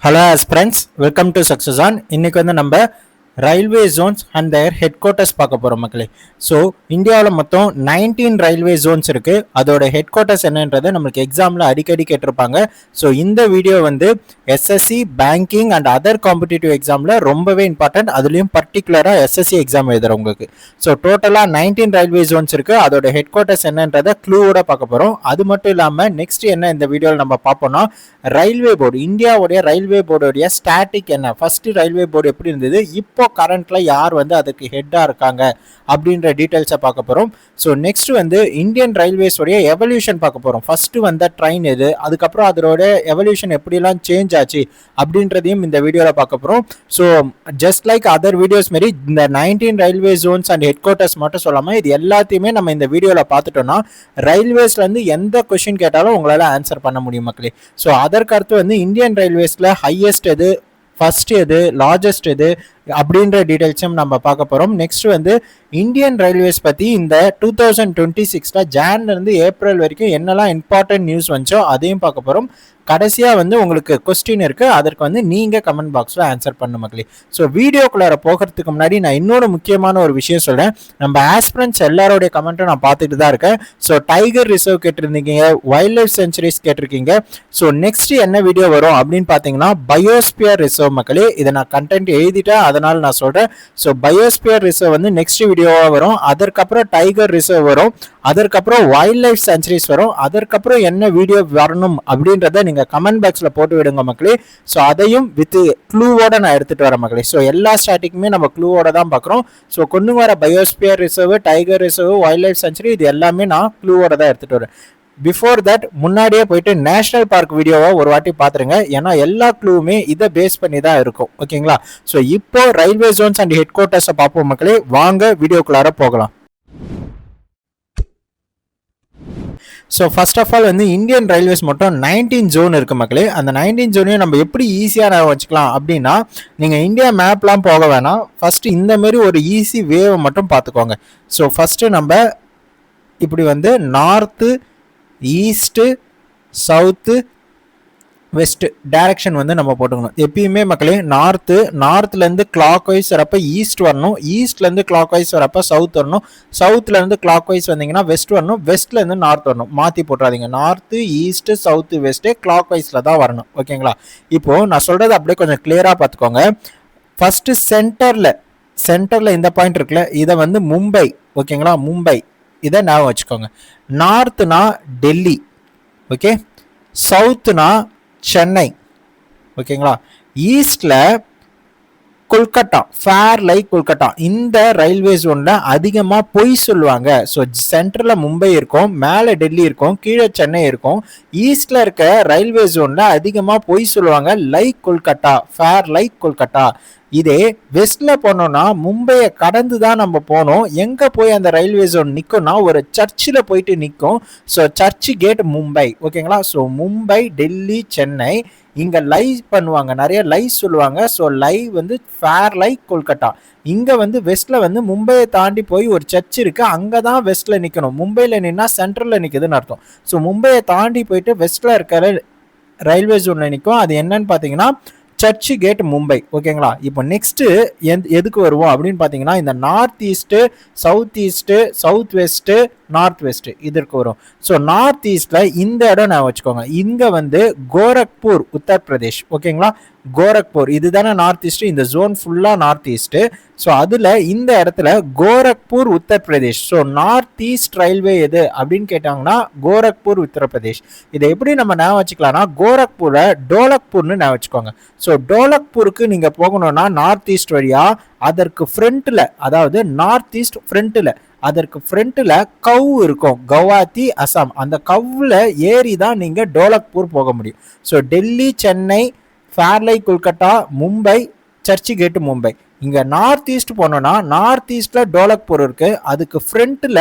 Hello friends, welcome to success on. இன்னைக்கு வந்து நம்ம railway Jones and there head quarters பார்க்க போகிறோம் மக்களே. ஸோ இந்தியாவில் மொத்தம் 19 ரயில்வே ஜோன்ஸ் இருக்குது. அதோட ஹெட் குவார்ட்டர்ஸ் என்னன்றது நம்மளுக்கு எக்ஸாமில் அடிக்கடி கேட்டிருப்பாங்க. ஸோ இந்த வீடியோ வந்து SSC banking and other competitive எக்ஸாமில் ரொம்பவே இம்பார்ட்டன்ட். அதுலேயும் பர்டிகுலராக எஸ்எஸ்சி எக்ஸாம் எழுதுறவங்களுக்கு. ஸோ டோட்டலாக 19 ரயில்வே ஜோன்ஸ் இருக்குது. அதோட ஹெட் குவார்ட்டர்ஸ் என்னன்றதை க்ளூவோட பார்க்க போகிறோம். அது மட்டும் இல்லாமல் நெக்ஸ்ட் என்ன இந்த வீடியோவில் நம்ம பார்ப்போம்னா, ரயில்வே போர்டு, இந்தியாவுடைய ரயில்வே போர்டுடைய ஸ்டாட்டிக் என்ன, ஃபர்ஸ்ட் ரயில்வே போர்டு எப்படி இருந்தது, இப்போ கரண்ட்ல யார் வந்து அதுக்கு ஹெட்டா இருக்காங்க அப்படின்ற டீடைல்ஸை பார்க்க போறோம். ஸோ நெக்ஸ்ட் வந்து இந்தியன் ரயில்வேஸ் உடைய எவல்யூஷன் பார்க்க போறோம். ஃபர்ஸ்ட் வந்த ட்ரெயின் எது, அதுக்கப்புறம் அதோட எவல்யூஷன் எப்படிலாம் சேஞ்ச் ஆச்சு அப்படின்றதையும் இந்த வீடியோவில் பார்க்க போறோம். So just like other videos மாரி இந்த 19 railway Jones and head quarters மட்டும் சொல்லாமல் இது எல்லாத்தையுமே நம்ம இந்த வீடியோவில் பார்த்துட்டோம்னா ரயில்வேஸ்ல இருந்து எந்த கொஸ்டின் கேட்டாலும் உங்களால் ஆன்சர் பண்ண முடியும் மக்களே. ஸோ அதற்கு அடுத்து வந்து இந்தியன் ரயில்வேஸ்ல ஹையஸ்ட் எது, ஃபர்ஸ்ட் எது, லார்ஜஸ்ட் எது அப்படின்ற டீடைல்ஸும் நம்ம பார்க்க போகிறோம். நெக்ஸ்ட் வந்து இந்தியன் ரயில்வேஸ் பற்றி இந்த 2026 ஜான்லேருந்து ஏப்ரல் வரைக்கும் என்னெல்லாம் இம்பார்ட்டன்ட் நியூஸ் வந்துச்சோ அதையும் பார்க்க போகிறோம். கடைசியாக வந்து உங்களுக்கு கொஸ்டின் இருக்குது, அதற்கு வந்து நீங்கள் கமெண்ட் பாக்ஸில் ஆன்சர் பண்ண மக்களே. ஸோ வீடியோக்குள்ளார போகிறதுக்கு முன்னாடி நான் இன்னொரு முக்கியமான ஒரு விஷயம் சொல்கிறேன். நம்ம ஆஸ்பிரன்ஸ் எல்லாரோடைய கமெண்ட்டும் நான் பார்த்துட்டு தான் இருக்கேன். ஸோ டைகர் ரிசர்வ் கேட்டிருந்தீங்க, வைல்ட் லைஃப் சென்ச்சுரிஸ் கேட்டிருக்கீங்க. ஸோ நெக்ஸ்ட் என்ன வீடியோ வரும் அப்படின்னு பார்த்தீங்கன்னா பயோஸ்பியர் ரிசர்வ் மக்களே. இதை நான் கண்டென்ட் எழுதிட்டேன், அதனால நான் சொல்கிறேன். ஸோ பயோஸ்பியர் ரிசர்வ் வந்து நெக்ஸ்ட் வீடியோவாக வரும். அதற்கப்புறம் டைகர் ரிசர்வ் வரும், அதற்கப்புறம் வைல்ட் லைஃப் சென்ச்சுரிஸ் வரும். அதற்கப்புறம் என்ன வீடியோ வரணும் அப்படின்றத நீங்கள் கமெண்ட் பாக்ஸில் போட்டு விடுங்க மக்களே. ஸோ அதையும் வித் க்ளூவோட நான் எடுத்துகிட்டு வரேன் மக்களே. ஸோ எல்லா ஸ்டாட்டிக்குமே நம்ம க்ளூவோட தான் பார்க்குறோம். ஸோ கொண்டு வர biosphere reserve, tiger reserve, wild life century இது எல்லாமே நான் க்ளூவோட தான் எடுத்துகிட்டு வரேன். பிஃபோர் தட் முன்னாடியே போயிட்டு நேஷனல் பார்க் வீடியோவை ஒரு வாட்டி பார்த்துருங்க. ஏன்னா எல்லா க்ளூவுமே இதை பேஸ் பண்ணி தான் இருக்கும். ஓகேங்களா? ஸோ இப்போ ரயில்வே ஜோன்ஸ் அண்ட் ஹெட் குவார்ட்டர்ஸை பார்ப்போம் மக்களே. வாங்க வீடியோக்குள்ளார போகலாம். ஸோ ஃபர்ஸ்ட் ஆஃப் ஆல் வந்து இந்தியன் ரயில்வேஸ் மட்டும் 19 ஜோன் இருக்கு மக்களே. அந்த 19 ஜோனையும் நம்ம எப்படி ஈஸியாக நான் வச்சுக்கலாம் அப்படின்னா, நீங்கள் இந்தியா மேப்லாம் போக வேணாம், ஃபர்ஸ்ட் இந்த மாதிரி ஒரு ஈஸி வேவை மட்டும் பார்த்துக்கோங்க. ஸோ ஃபர்ஸ்ட்டு நம்ம இப்படி வந்து north, east, south, west direction வந்து நம்ம போட்டுக்கணும். எப்பயுமே மக்களே நார்த்லேருந்து கிளாக் வைஸ் வரப்போ ஈஸ்ட் வரணும், ஈஸ்ட்லேருந்து கிளாக் வைஸ் வரப்போ சவுத் வரணும், சவுத்லேருந்து கிளாக் வைஸ் வந்தீங்கன்னா வெஸ்ட் வரணும், வெஸ்ட்லேருந்து நார்த் வரணும். மாற்றி போட்டுறாதீங்க. நார்த்து, ஈஸ்ட்டு, சவுத்து, வெஸ்ட்டு கிளாக் வைஸில் தான் வரணும். ஓகேங்களா? இப்போது நான் சொல்கிறது அப்படியே கொஞ்சம் கிளியராக பார்த்துக்கோங்க. ஃபஸ்ட்டு சென்டரில் இந்த பாயிண்ட் இருக்குல்ல, இதை வந்து மும்பை. ஓகேங்களா? மும்பை இதை ஞாபகம் வச்சுக்கோங்க. நார்த்துனா டெல்லி, ஓகே, சவுத்துனா சென்னை, ஓகேங்களா, ஈஸ்ட்ல கொல்கட்டா, ஃபேர் லைக் கொல்கட்டா. இந்த ரயில்வே ஜோன்ல அதிகமாக பொய் சொல்லுவாங்க. ஸோ சென்டரில் மும்பை இருக்கும், மேலே டெல்லி இருக்கும், கீழே சென்னை இருக்கும். ஈஸ்ட்ல இருக்க ரயில்வே ஜோன்ல அதிகமாக பொய் சொல்லுவாங்க, like Kolkata, fair like Kolkata. இதே வெஸ்ட்ல போனோம்னா மும்பையை கடந்து தான் நம்ம போனோம். எங்க போய் அந்த ரயில்வே ஜோன் நிற்கும்னா ஒரு சர்ச்சில் போயிட்டு நிற்கும். So Churchgate Mumbai. ஓகேங்களா? ஸோ மும்பை, டெல்லி, சென்னை இங்க லைவ் பண்ணுவாங்க, நிறைய லைவ் சொல்லுவாங்க. ஸோ லைவ் வந்து ஃபேர் லைக் கொல்கட்டா. இங்க வந்து வெஸ்ட்ல வந்து மும்பையை தாண்டி போய் ஒரு சர்ச் இருக்கு, அங்கதான் வெஸ்ட்ல நிக்கணும். மும்பைல நின்னா சென்ட்ரல்ல நிக்குதுன்னு அர்த்தம். ஸோ மும்பையை தாண்டி போயிட்டு வெஸ்ட்ல இருக்கிற ரயில்வே ஜோன்ல நிற்கும். அது என்னன்னு பாத்தீங்கன்னா சர்ச் கேட் மும்பை. ஓகேங்களா? இப்போ நெக்ஸ்ட் எதுக்கு வருவோம் அப்படின்னு பார்த்தீங்கன்னா, இந்த north east, south east, south west, north west இதற்கு வரும். ஸோ நார்த் ஈஸ்ட்ல இந்த இடம் நான் வச்சுக்கோங்க. இங்க வந்து கோரக்பூர், உத்தரப்பிரதேஷ். ஓகேங்களா? கோரக்பூர் இதுதானே நார்த் ஈஸ்ட். இந்த ஜோன் ஃபுல்லா நார்த் ஈஸ்ட். ஸோ அதுல இந்த இடத்துல Gorakhpur, Uttar Pradesh. So north east railway எது அப்படின்னு கேட்டாங்கன்னா கோரக்பூர், உத்தரப்பிரதேஷ். இதை எப்படி நம்ம ஞாபகம் வச்சுக்கலாம்னா, கோரக்பூரை டோலக்பூர்னு ஞாபகம் வச்சுக்கோங்க. ஸோ டோலக்பூருக்கு நீங்க போகணும்னா நார்த் ஈஸ்ட் வழியா, அதற்கு ஃப்ரண்ட்ல, அதாவது நார்த் ஈஸ்ட் ஃப்ரண்ட்ல, அதற்கு ஃப்ரண்ட்ல கவ் இருக்கும், கவுஹாத்தி, அசாம். அந்த கவ்ல ஏறி தான் நீங்க டோலக்பூர் போக முடியும். So Delhi, Chennai, Fairlie Kolkata, Mumbai, Churchgate Mumbai. இங்க நார்த் ஈஸ்ட் போனோம்னா நார்த் ஈஸ்ட்ல டோலக்பூர் இருக்கு, அதுக்கு ஃப்ரண்ட்ல,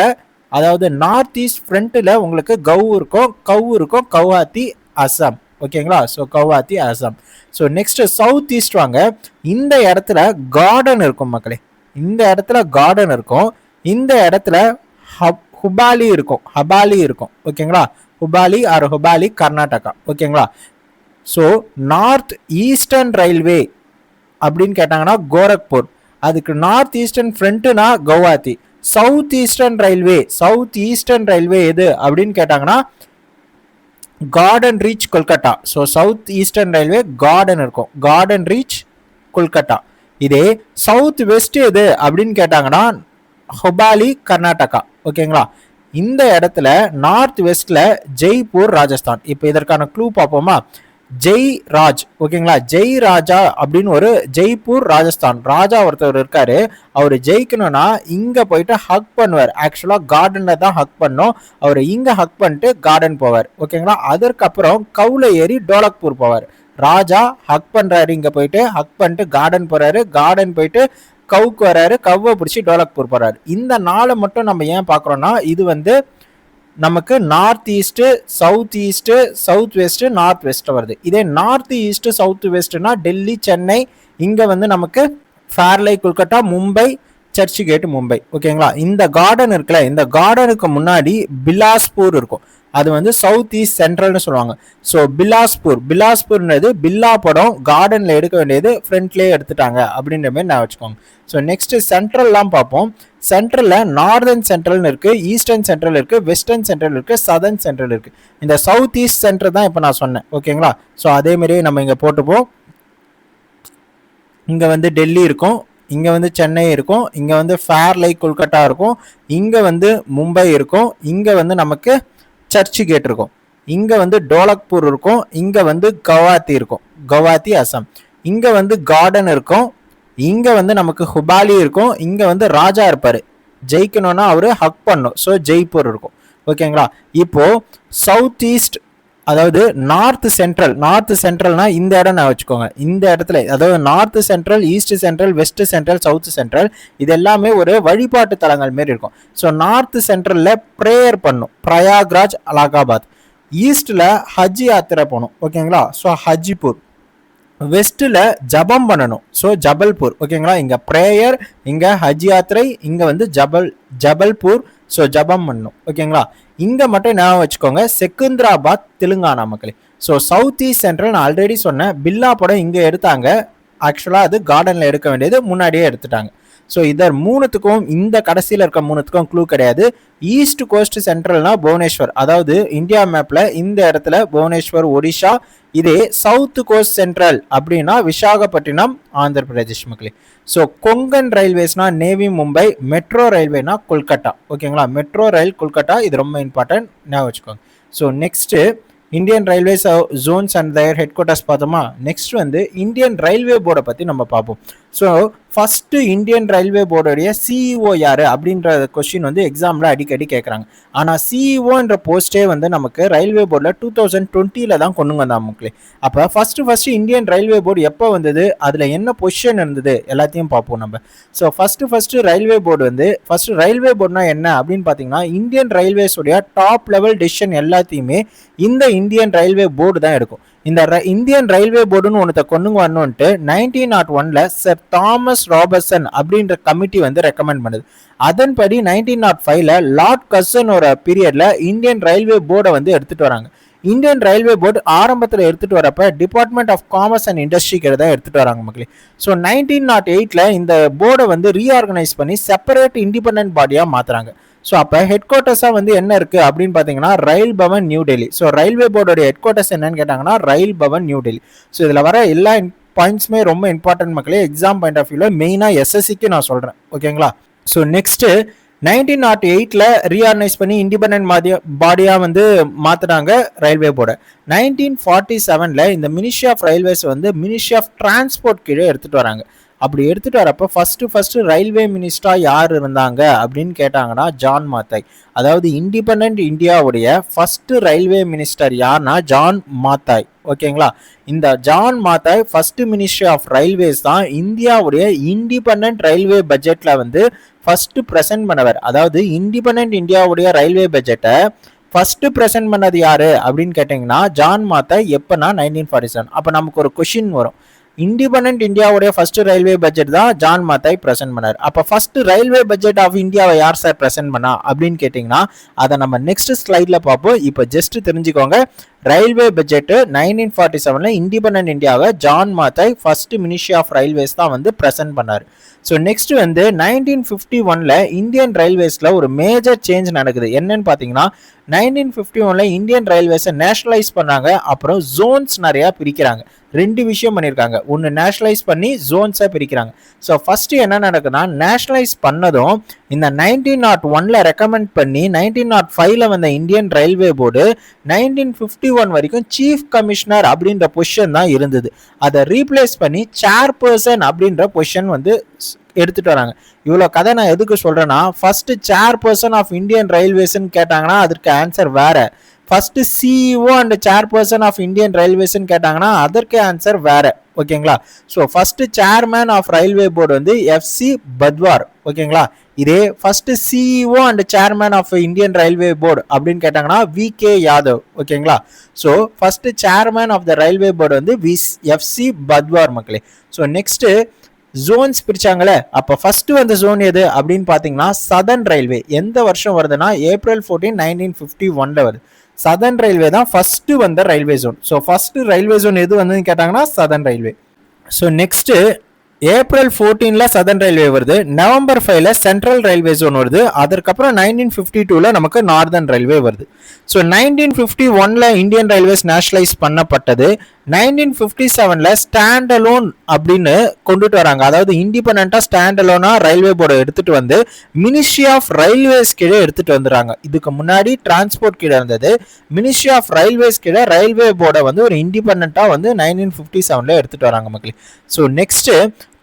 அதாவது நார்த் ஈஸ்ட் ஃப்ரண்ட்ல உங்களுக்கு கவ் இருக்கும், கவுஹாத்தி, அசாம். ஓகேங்களா? So Guwahati, Assam. So next south east வாங்க. இந்த இடத்துல கார்டன் இருக்கும் மக்களே. இந்த இடத்துல கார்டன் இருக்கும். இந்த இடத்துல ஹுபாலி இருக்கும். ஓகேங்களா? ஹுபாலி கர்நாடகா. ஓகேங்களா? ஸோ நார்த் ஈஸ்டர்ன் ரயில்வே அப்படின்னு கேட்டாங்கன்னா கோரக்பூர், அதுக்கு நார்த் ஈஸ்டர்ன் ஃப்ரண்ட்னா கவுஹாத்தி. சவுத் ஈஸ்டர்ன் ரயில்வே எது அப்படின்னு கேட்டாங்கன்னா garden reach Kolkata. So south eastern railway garden இருக்கும், கார்டன் ரீச் கொல்கட்டா. இதே சவுத் வெஸ்ட் எது அப்படின்னு கேட்டாங்கன்னா ஹொபாலி கர்நாடகா. ஓகேங்களா, இந்த இடத்துல நார்த் வெஸ்ட்ல ஜெய்ப்பூர் ராஜஸ்தான். இப்போ இதற்கான க்ளூ பார்ப்போமா? ஜெய் ராஜ், ஓகேங்களா, ஜெய் ராஜா அப்படின்னு ஒரு ஜெய்ப்பூர் ராஜஸ்தான் ராஜா ஒருத்தர் இருக்காரு. அவர் ஜெயிக்கணும்னா இங்க போயிட்டு ஹக் பண்ணுவார். ஆக்சுவலா கார்டன்ல தான் ஹக் பண்ணும், அவர் இங்க ஹக் பண்ணிட்டு கார்டன் போவார். ஓகேங்களா, அதற்கப்புறம் கவுல ஏறி டோலக்பூர் போவார். ராஜா ஹக் பண்றாரு, இங்க போயிட்டு ஹக் பண்ணிட்டு கார்டன் போறாரு, கார்டன் போயிட்டு கவுக்கு வராரு, கவ்வை பிடிச்சி டோலக்பூர் போறாரு. இந்த நாளை மட்டும் நம்ம ஏன் பாக்குறோம்னா இது வந்து நமக்கு north east, south east, south west, north west வருது. இதே நார்த் ஈஸ்ட் சவுத் வெஸ்ட்னா டெல்லி, சென்னை, இங்க வந்து நமக்கு ஃபேர்லை கொல்கட்டா, மும்பை, சர்ச் கேட் மும்பை. ஓகேங்களா, இந்த கார்டன் இருக்குல்ல, இந்த கார்டனுக்கு முன்னாடி பிலாஸ்பூர் இருக்கும், அது வந்து சவுத் ஈஸ்ட் சென்ட்ரல்னு சொல்லுவாங்க. ஸோ பிலாஸ்பூர்ன்றது பில்லா படம் கார்டனில் எடுக்க வேண்டியது ஃப்ரண்ட்லேயே எடுத்துட்டாங்க அப்படின்ற மாதிரி நான் வச்சுக்கோங்க. ஸோ நெக்ஸ்ட் சென்ட்ரல்லாம் பார்ப்போம். சென்ட்ரலில் நார்தர்ன் சென்ட்ரல்னு இருக்குது, ஈஸ்டர்ன் சென்ட்ரல் இருக்குது, வெஸ்டர்ன் சென்ட்ரல் இருக்குது, சதர்ன் சென்ட்ரல் இருக்குது. இந்த சவுத் ஈஸ்ட் சென்ட்ரல் தான் இப்போ நான் சொன்னேன். ஓகேங்களா, ஸோ அதேமாரியே நம்ம இங்கே போட்டுப்போம். இங்கே வந்து டெல்லி இருக்கும், இங்கே வந்து சென்னை இருக்கும், இங்கே வந்து ஃபேர்லை கொல்கட்டா இருக்கும், இங்கே வந்து மும்பை இருக்கும், இங்கே வந்து நமக்கு சர்ச் கேட் இருக்கும், இங்கே வந்து டோலக்பூர் இருக்கும், இங்கே வந்து கவுஹாத்தி இருக்கும், கவுஹாத்தி அசாம், இங்கே வந்து கார்டன் இருக்கும், இங்கே வந்து நமக்கு ஹுபாலி இருக்கும், இங்கே வந்து ராஜா இருப்பார், ஜெயிக்கணும்னா அவர் ஹக் பண்ணும், ஸோ ஜெய்ப்பூர் இருக்கும். ஓகேங்களா, இப்போ சவுத் ஈஸ்ட் அதாவது நார்த் சென்ட்ரல்னா இந்த இடம் நான் வச்சுக்கோங்க. இந்த இடத்துல அதாவது north central, east central, west central, south central, இது எல்லாமே ஒரு வழிபாட்டு தலங்கள் மாரி இருக்கும். ஸோ நார்த் சென்ட்ரல்ல ப்ரேயர் பண்ணும், பிரயாக்ராஜ், அலகாபாத். ஈஸ்ட்ல ஹஜ் யாத்திரை போகணும். ஓகேங்களா, ஸோ ஹஜ்பூர். வெஸ்ட்டில் ஜபம் பண்ணணும், ஸோ ஜபல்பூர். ஓகேங்களா, இங்கே ப்ரேயர், இங்கே ஹஜ் யாத்திரை, இங்கே வந்து ஜபல்பூர், ஸோ ஜபம் பண்ணணும். ஓகேங்களா, இங்கே மட்டும் ஞாபகம் வச்சுக்கோங்க, செகந்திராபாத், தெலுங்கானா மக்களே. ஸோ சவுத் ஈஸ்ட் சென்ட்ரல் நான் ஆல்ரெடி சொன்னேன், பில்லா படம் இங்கே எடுத்தாங்க, ஆக்சுவலாக அது கார்டனில் எடுக்க வேண்டியது முன்னாடியே எடுத்துட்டாங்க. ஸோ இதர் மூணுத்துக்கும், இந்த கடைசியில் இருக்க மூணுத்துக்கும் க்ளூ கிடையாது. ஈஸ்ட் கோஸ்ட் சென்ட்ரல்னா புவனேஸ்வர், அதாவது இந்தியா மேப்பில் இந்த இடத்துல புவனேஸ்வர் ஒடிஷா. இதே சவுத் கோஸ்ட் சென்ட்ரல் அப்படின்னா விசாகப்பட்டினம், ஆந்திர பிரதேஷ் மக்களே. ஸோ கொங்கன் ரயில்வேஸ்னா நேவி, மும்பை. மெட்ரோ ரயில்வேனா கொல்கட்டா. ஓகேங்களா, மெட்ரோ ரயில் கொல்கட்டா, இது ரொம்ப இம்பார்ட்டன்ட், ஞாபகம் வச்சுக்கோங்க. So next Indian railways zones and their headquarters பார்த்தோமா. நெக்ஸ்ட் வந்து இந்தியன் ரயில்வே போர்டை பற்றி நம்ம பார்ப்போம். ஸோ ஃபஸ்ட்டு இந்தியன் ரயில்வே போர்டுடைய சிஇஓ யார் அப்படின்ற கொஸ்டின் வந்து எக்ஸாமில் அடிக்கடி கேட்குறாங்க. ஆனால் சிஇஓன்ற போஸ்ட்டே வந்து நமக்கு ரயில்வே போர்டில் 2020 தான் கொண்டு வந்தாங்க மக்களே. அப்போ ஃபஸ்ட்டு இந்தியன் ரயில்வே போர்டு எப்போ வந்தது, அதில் என்ன பொசிஷன் இருந்தது எல்லாத்தையும் பார்ப்போம் நம்ம. ஸோ ஃபஸ்ட்டு ரயில்வே போர்டு வந்து ரயில்வே போர்டுனா என்ன அப்படின்னு பார்த்தீங்கன்னா, இந்தியன் ரயில்வேஸுடைய டாப் லெவல் டெசிஷன் எல்லாத்தையுமே இந்த இந்தியன் ரயில்வே போர்டு தான் எடுக்கும். இந்த இந்தியன் ரயில்வே போர்டுன்னு ஒன்றத்தை கொண்டு வரணும்ட்டு 1901 சர் தாமஸ் ராபர்ட்சன் அப்படின்ற கமிட்டி வந்து ரெக்கமெண்ட் பண்ணுது. அதன்படி 1905 லார்ட் கர்சன் ஒரு பீரியட்ல இந்தியன் ரயில்வே போர்டை வந்து எடுத்துட்டு வராங்க. இந்தியன் ரயில்வே போர்டு ஆரம்பத்தில் எடுத்துட்டு வரப்ப டிபார்ட்மெண்ட் ஆஃப் காமர்ஸ் அண்ட் இண்டஸ்ட்ரிக்கு தான் எடுத்துட்டு வராங்க மக்களே. ஸோ 1908 இந்த போர்டை வந்து ரீஆர்கனைஸ் பண்ணி செப்பரேட் இண்டிபெண்டன்ட் பாடியா மாத்துறாங்க. ஸோ அப்போ ஹெட் குவார்ட்டர்ஸாக வந்து என்ன இருக்குது அப்படின்னு பார்த்தீங்கன்னா ரயில் பவன், நியூ டெல்லி. ஸோ ரயில்வே போர்டோட ஹெட் குவார்ட்டர்ஸ் என்னன்னு கேட்டாங்கன்னா ரயில் பவன், நியூ டெல்லி. ஸோ இதில் வர எல்லா பாயிண்ட்ஸுமே ரொம்ப இம்பார்ட்டன்ட் மக்களே, எக்ஸாம் பாயிண்ட் ஆஃப் வியூவில் மெயினாக எஸ்எஸ்சிக்கு நான் சொல்கிறேன். ஓகேங்களா, ஸோ நெக்ஸ்ட்டு 1908 ரீஆர்கனைஸ் பண்ணி இண்டிபெண்டன்ட் பாடியாக வந்து மாற்றினாங்க ரயில்வே போர்டை. 1947 இந்த மினிஸ்ட்ரி ஆஃப் ரயில்வேஸ் வந்து மினிஸ்ட்ரி ஆஃப் டிரான்ஸ்போர்ட் கீழே எடுத்துகிட்டு வராங்க. அப்படி எடுத்துகிட்டு வரப்போ ஃபஸ்ட்டு ரயில்வே மினிஸ்டராக யார் இருந்தாங்க அப்படின்னு கேட்டாங்கன்னா ஜான் மாத்தாய். அதாவது இண்டிபெண்ட் இந்தியாவுடைய ஃபஸ்ட்டு ரயில்வே மினிஸ்டர் யார்னா ஜான் மாத்தாய். ஓகேங்களா, இந்த John Matthai first ministry of railways தான் இந்தியாவுடைய இண்டிபெண்ட் ரயில்வே பட்ஜெட்டில் வந்து ஃபஸ்ட்டு ப்ரெசென்ட் பண்ணவர். அதாவது இண்டிபெண்ட் இந்தியாவுடைய ரயில்வே பட்ஜெட்டை ஃபஸ்ட்டு ப்ரெசென்ட் பண்ணது யார் அப்படின்னு கேட்டிங்கன்னா ஜான் மாத்தாய். எப்போனா 1947. அப்போ நமக்கு ஒரு கொஷின் வரும், இண்டிபெண்டன்ட் இந்தியாவுடைய ஃபர்ஸ்ட் ரயில்வே பட்ஜெட் தான் ஜான் மாத்தாய் பிரசன்ட் பண்ணார். அப்போ ஃபர்ஸ்ட் ரயில்வே பட்ஜெட் ஆஃப் இந்தியாவை யார் சார் பிரசன்ட் பண்ணா அப்படின்னு கேட்டிங்கன்னா அதை நம்ம நெக்ஸ்ட் ஸ்லைடில் பார்ப்போம். இப்போ ஜஸ்ட் தெரிஞ்சுக்கோங்க, ரயில்வே பட்ஜெட் 1947 இண்டிபெண்டன்ட் இந்தியாவை John Matthai first ministry of railways தான் வந்து பிரசன்ட் பண்ணார். ஸோ நெக்ஸ்ட் வந்து 1951 இந்தியன் ரயில்வேஸில் ஒரு மேஜர் சேஞ்ச் நடக்குது. என்னன்னு பார்த்தீங்கன்னா 1951 இந்தியன் ரயில்வேஸை நேஷனலைஸ் பண்ணாங்க. அப்புறம் ஜோன்ஸ் நிறையா பிரிக்கிறாங்க. 2 விஷயம் பண்ணியிருக்காங்க. ஒன்று நேஷனலைஸ் பண்ணி ஜோன்ஸை பிரிக்கிறாங்க. ஸோ ஃபஸ்ட்டு என்ன நடக்குதுன்னா நேஷனலைஸ் பண்ணதும் இந்த 1901 ரெக்கமெண்ட் பண்ணி 1905 வந்த இந்தியன் ரயில்வே போர்டு 1951 வரைக்கும் சீஃப் கமிஷனர் அப்படின்ற பொசிஷன் தான் இருந்தது. அதை ரீப்ளேஸ் பண்ணி சேர்பர்சன் அப்படின்ற பொசிஷன் வந்து எடுத்துட்டு வராங்க. இவ்வளோ கதை நான் எதுக்கு சொல்றேன்னா, ஃபர்ஸ்ட் சேர்பர்சன் ஆஃப் இந்தியன் ரயில்வேஸ்ன்னு கேட்டாங்கன்னா அதற்கு ஆன்சர் வேற. First CEO and chairperson of Indian ரயில்வேஸ்ன்னு கேட்டாங்கன்னா அதற்கு ஆன்சர் வேற. ஓகேங்களா? So first chairman of railway board வந்து எஃப்சி பத்வார். ஓகேங்களா? இதே first CEO and chairman of Indian railway board அப்படின்னு கேட்டாங்கன்னா விகே யாதவ். ஓகேங்களா? So first chairman of the railway board வந்து எஃப்சி பத்வார் மக்களே. ஸோ நெக்ஸ்ட் ஜோன்ஸ் பிரிச்சாங்களே, அப்போ ஃபர்ஸ்ட் வந்த ஜோன் எது அப்படின்னு பார்த்தீங்கன்னா சதர்ன் ரயில்வே. எந்த வருஷம் வருதுன்னா April 14, 1951 வருது. சதர்ன் ரயில்வே தான் ஃபர்ஸ்ட் வந்த railway zone. So first railway zone எது வந்துன்னு கேட்டாங்கன்னா southern railway. So next April 14 southern railway வருது. November 5 சென்ட்ரல் ரயில்வே ஜோன் வருது. அதற்கப்புறம் 1952 நமக்கு நார்தர்ன் ரயில்வே வருது. ஸோ 1951 இந்தியன் ரயில்வேஸ் நேஷனலைஸ் பண்ணப்பட்டது. 1957 ஸ்டாண்ட் அலோன் அப்படின்னு கொண்டுட்டு வராங்க. அதாவது இண்டிபெண்டா ஸ்டாண்ட் அலோனா ரயில்வே போர்டை எடுத்துட்டு வந்து மினிஸ்ட்ரி ஆஃப் ரயில்வேஸ் கீழே எடுத்துட்டு வந்துறாங்க. இதுக்கு முன்னாடி டிரான்ஸ்போர்ட் கீழே இருந்தது. மினிஸ்ட்ரி ஆஃப் ரயில்வேஸ் கீழே ரயில்வே போர்டை வந்து ஒரு இண்டிபெண்டா வந்து 1957 எடுத்துட்டு வராங்க மக்களே. ஸோ நெக்ஸ்ட்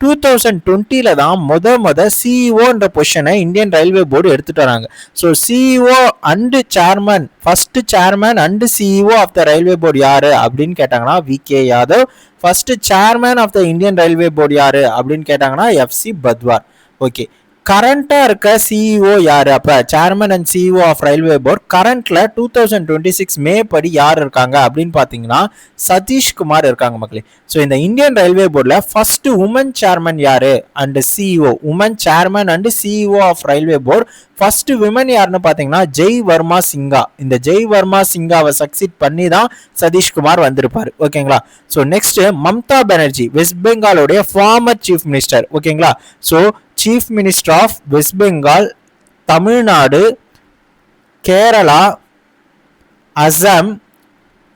2020 தான் முத சிஇஓன்ற பொசிஷனை இந்தியன் ரயில்வே போர்டு எடுத்துட்டு வராங்க. So CEO and chairman, first chairman and CEO of the railway board யாரு அப்படின்னு கேட்டாங்கன்னா VK Yadav. First chairman of the Indian railway board யாரு அப்படின்னு கேட்டாங்கன்னா எஃப்சி பத்வார். ஓகே, கரண்டா இருக்க சிஇஓ யாரு? அப்ப chairman and CEO of railway board கரண்ட்ல 2026 மே படி யார் இருக்காங்க அப்படின்னு பாத்தீங்கன்னா சதீஷ்குமார் இருக்காங்க மக்களே. ஸோ இந்த இந்தியன் ரயில்வே போர்டில் ஃபர்ஸ்ட் உமன் சேர்மன் யாரு and CEO, woman chairman and CEO of railway board first women யாருன்னு பாத்தீங்கன்னா ஜெய் வர்மா சிங்கா. இந்த ஜெய் வர்மா சிங்காவை சக்சீட் பண்ணி தான் சதீஷ்குமார் வந்திருப்பாரு. ஓகேங்களா? ஸோ நெக்ஸ்ட் மம்தா பானர்ஜி, வெஸ்ட் பெங்காலோடைய ஃபார்மர் சீஃப் மினிஸ்டர். ஓகேங்களா? So chief minister of West Bengal, Tamil Nadu, Kerala, Assam,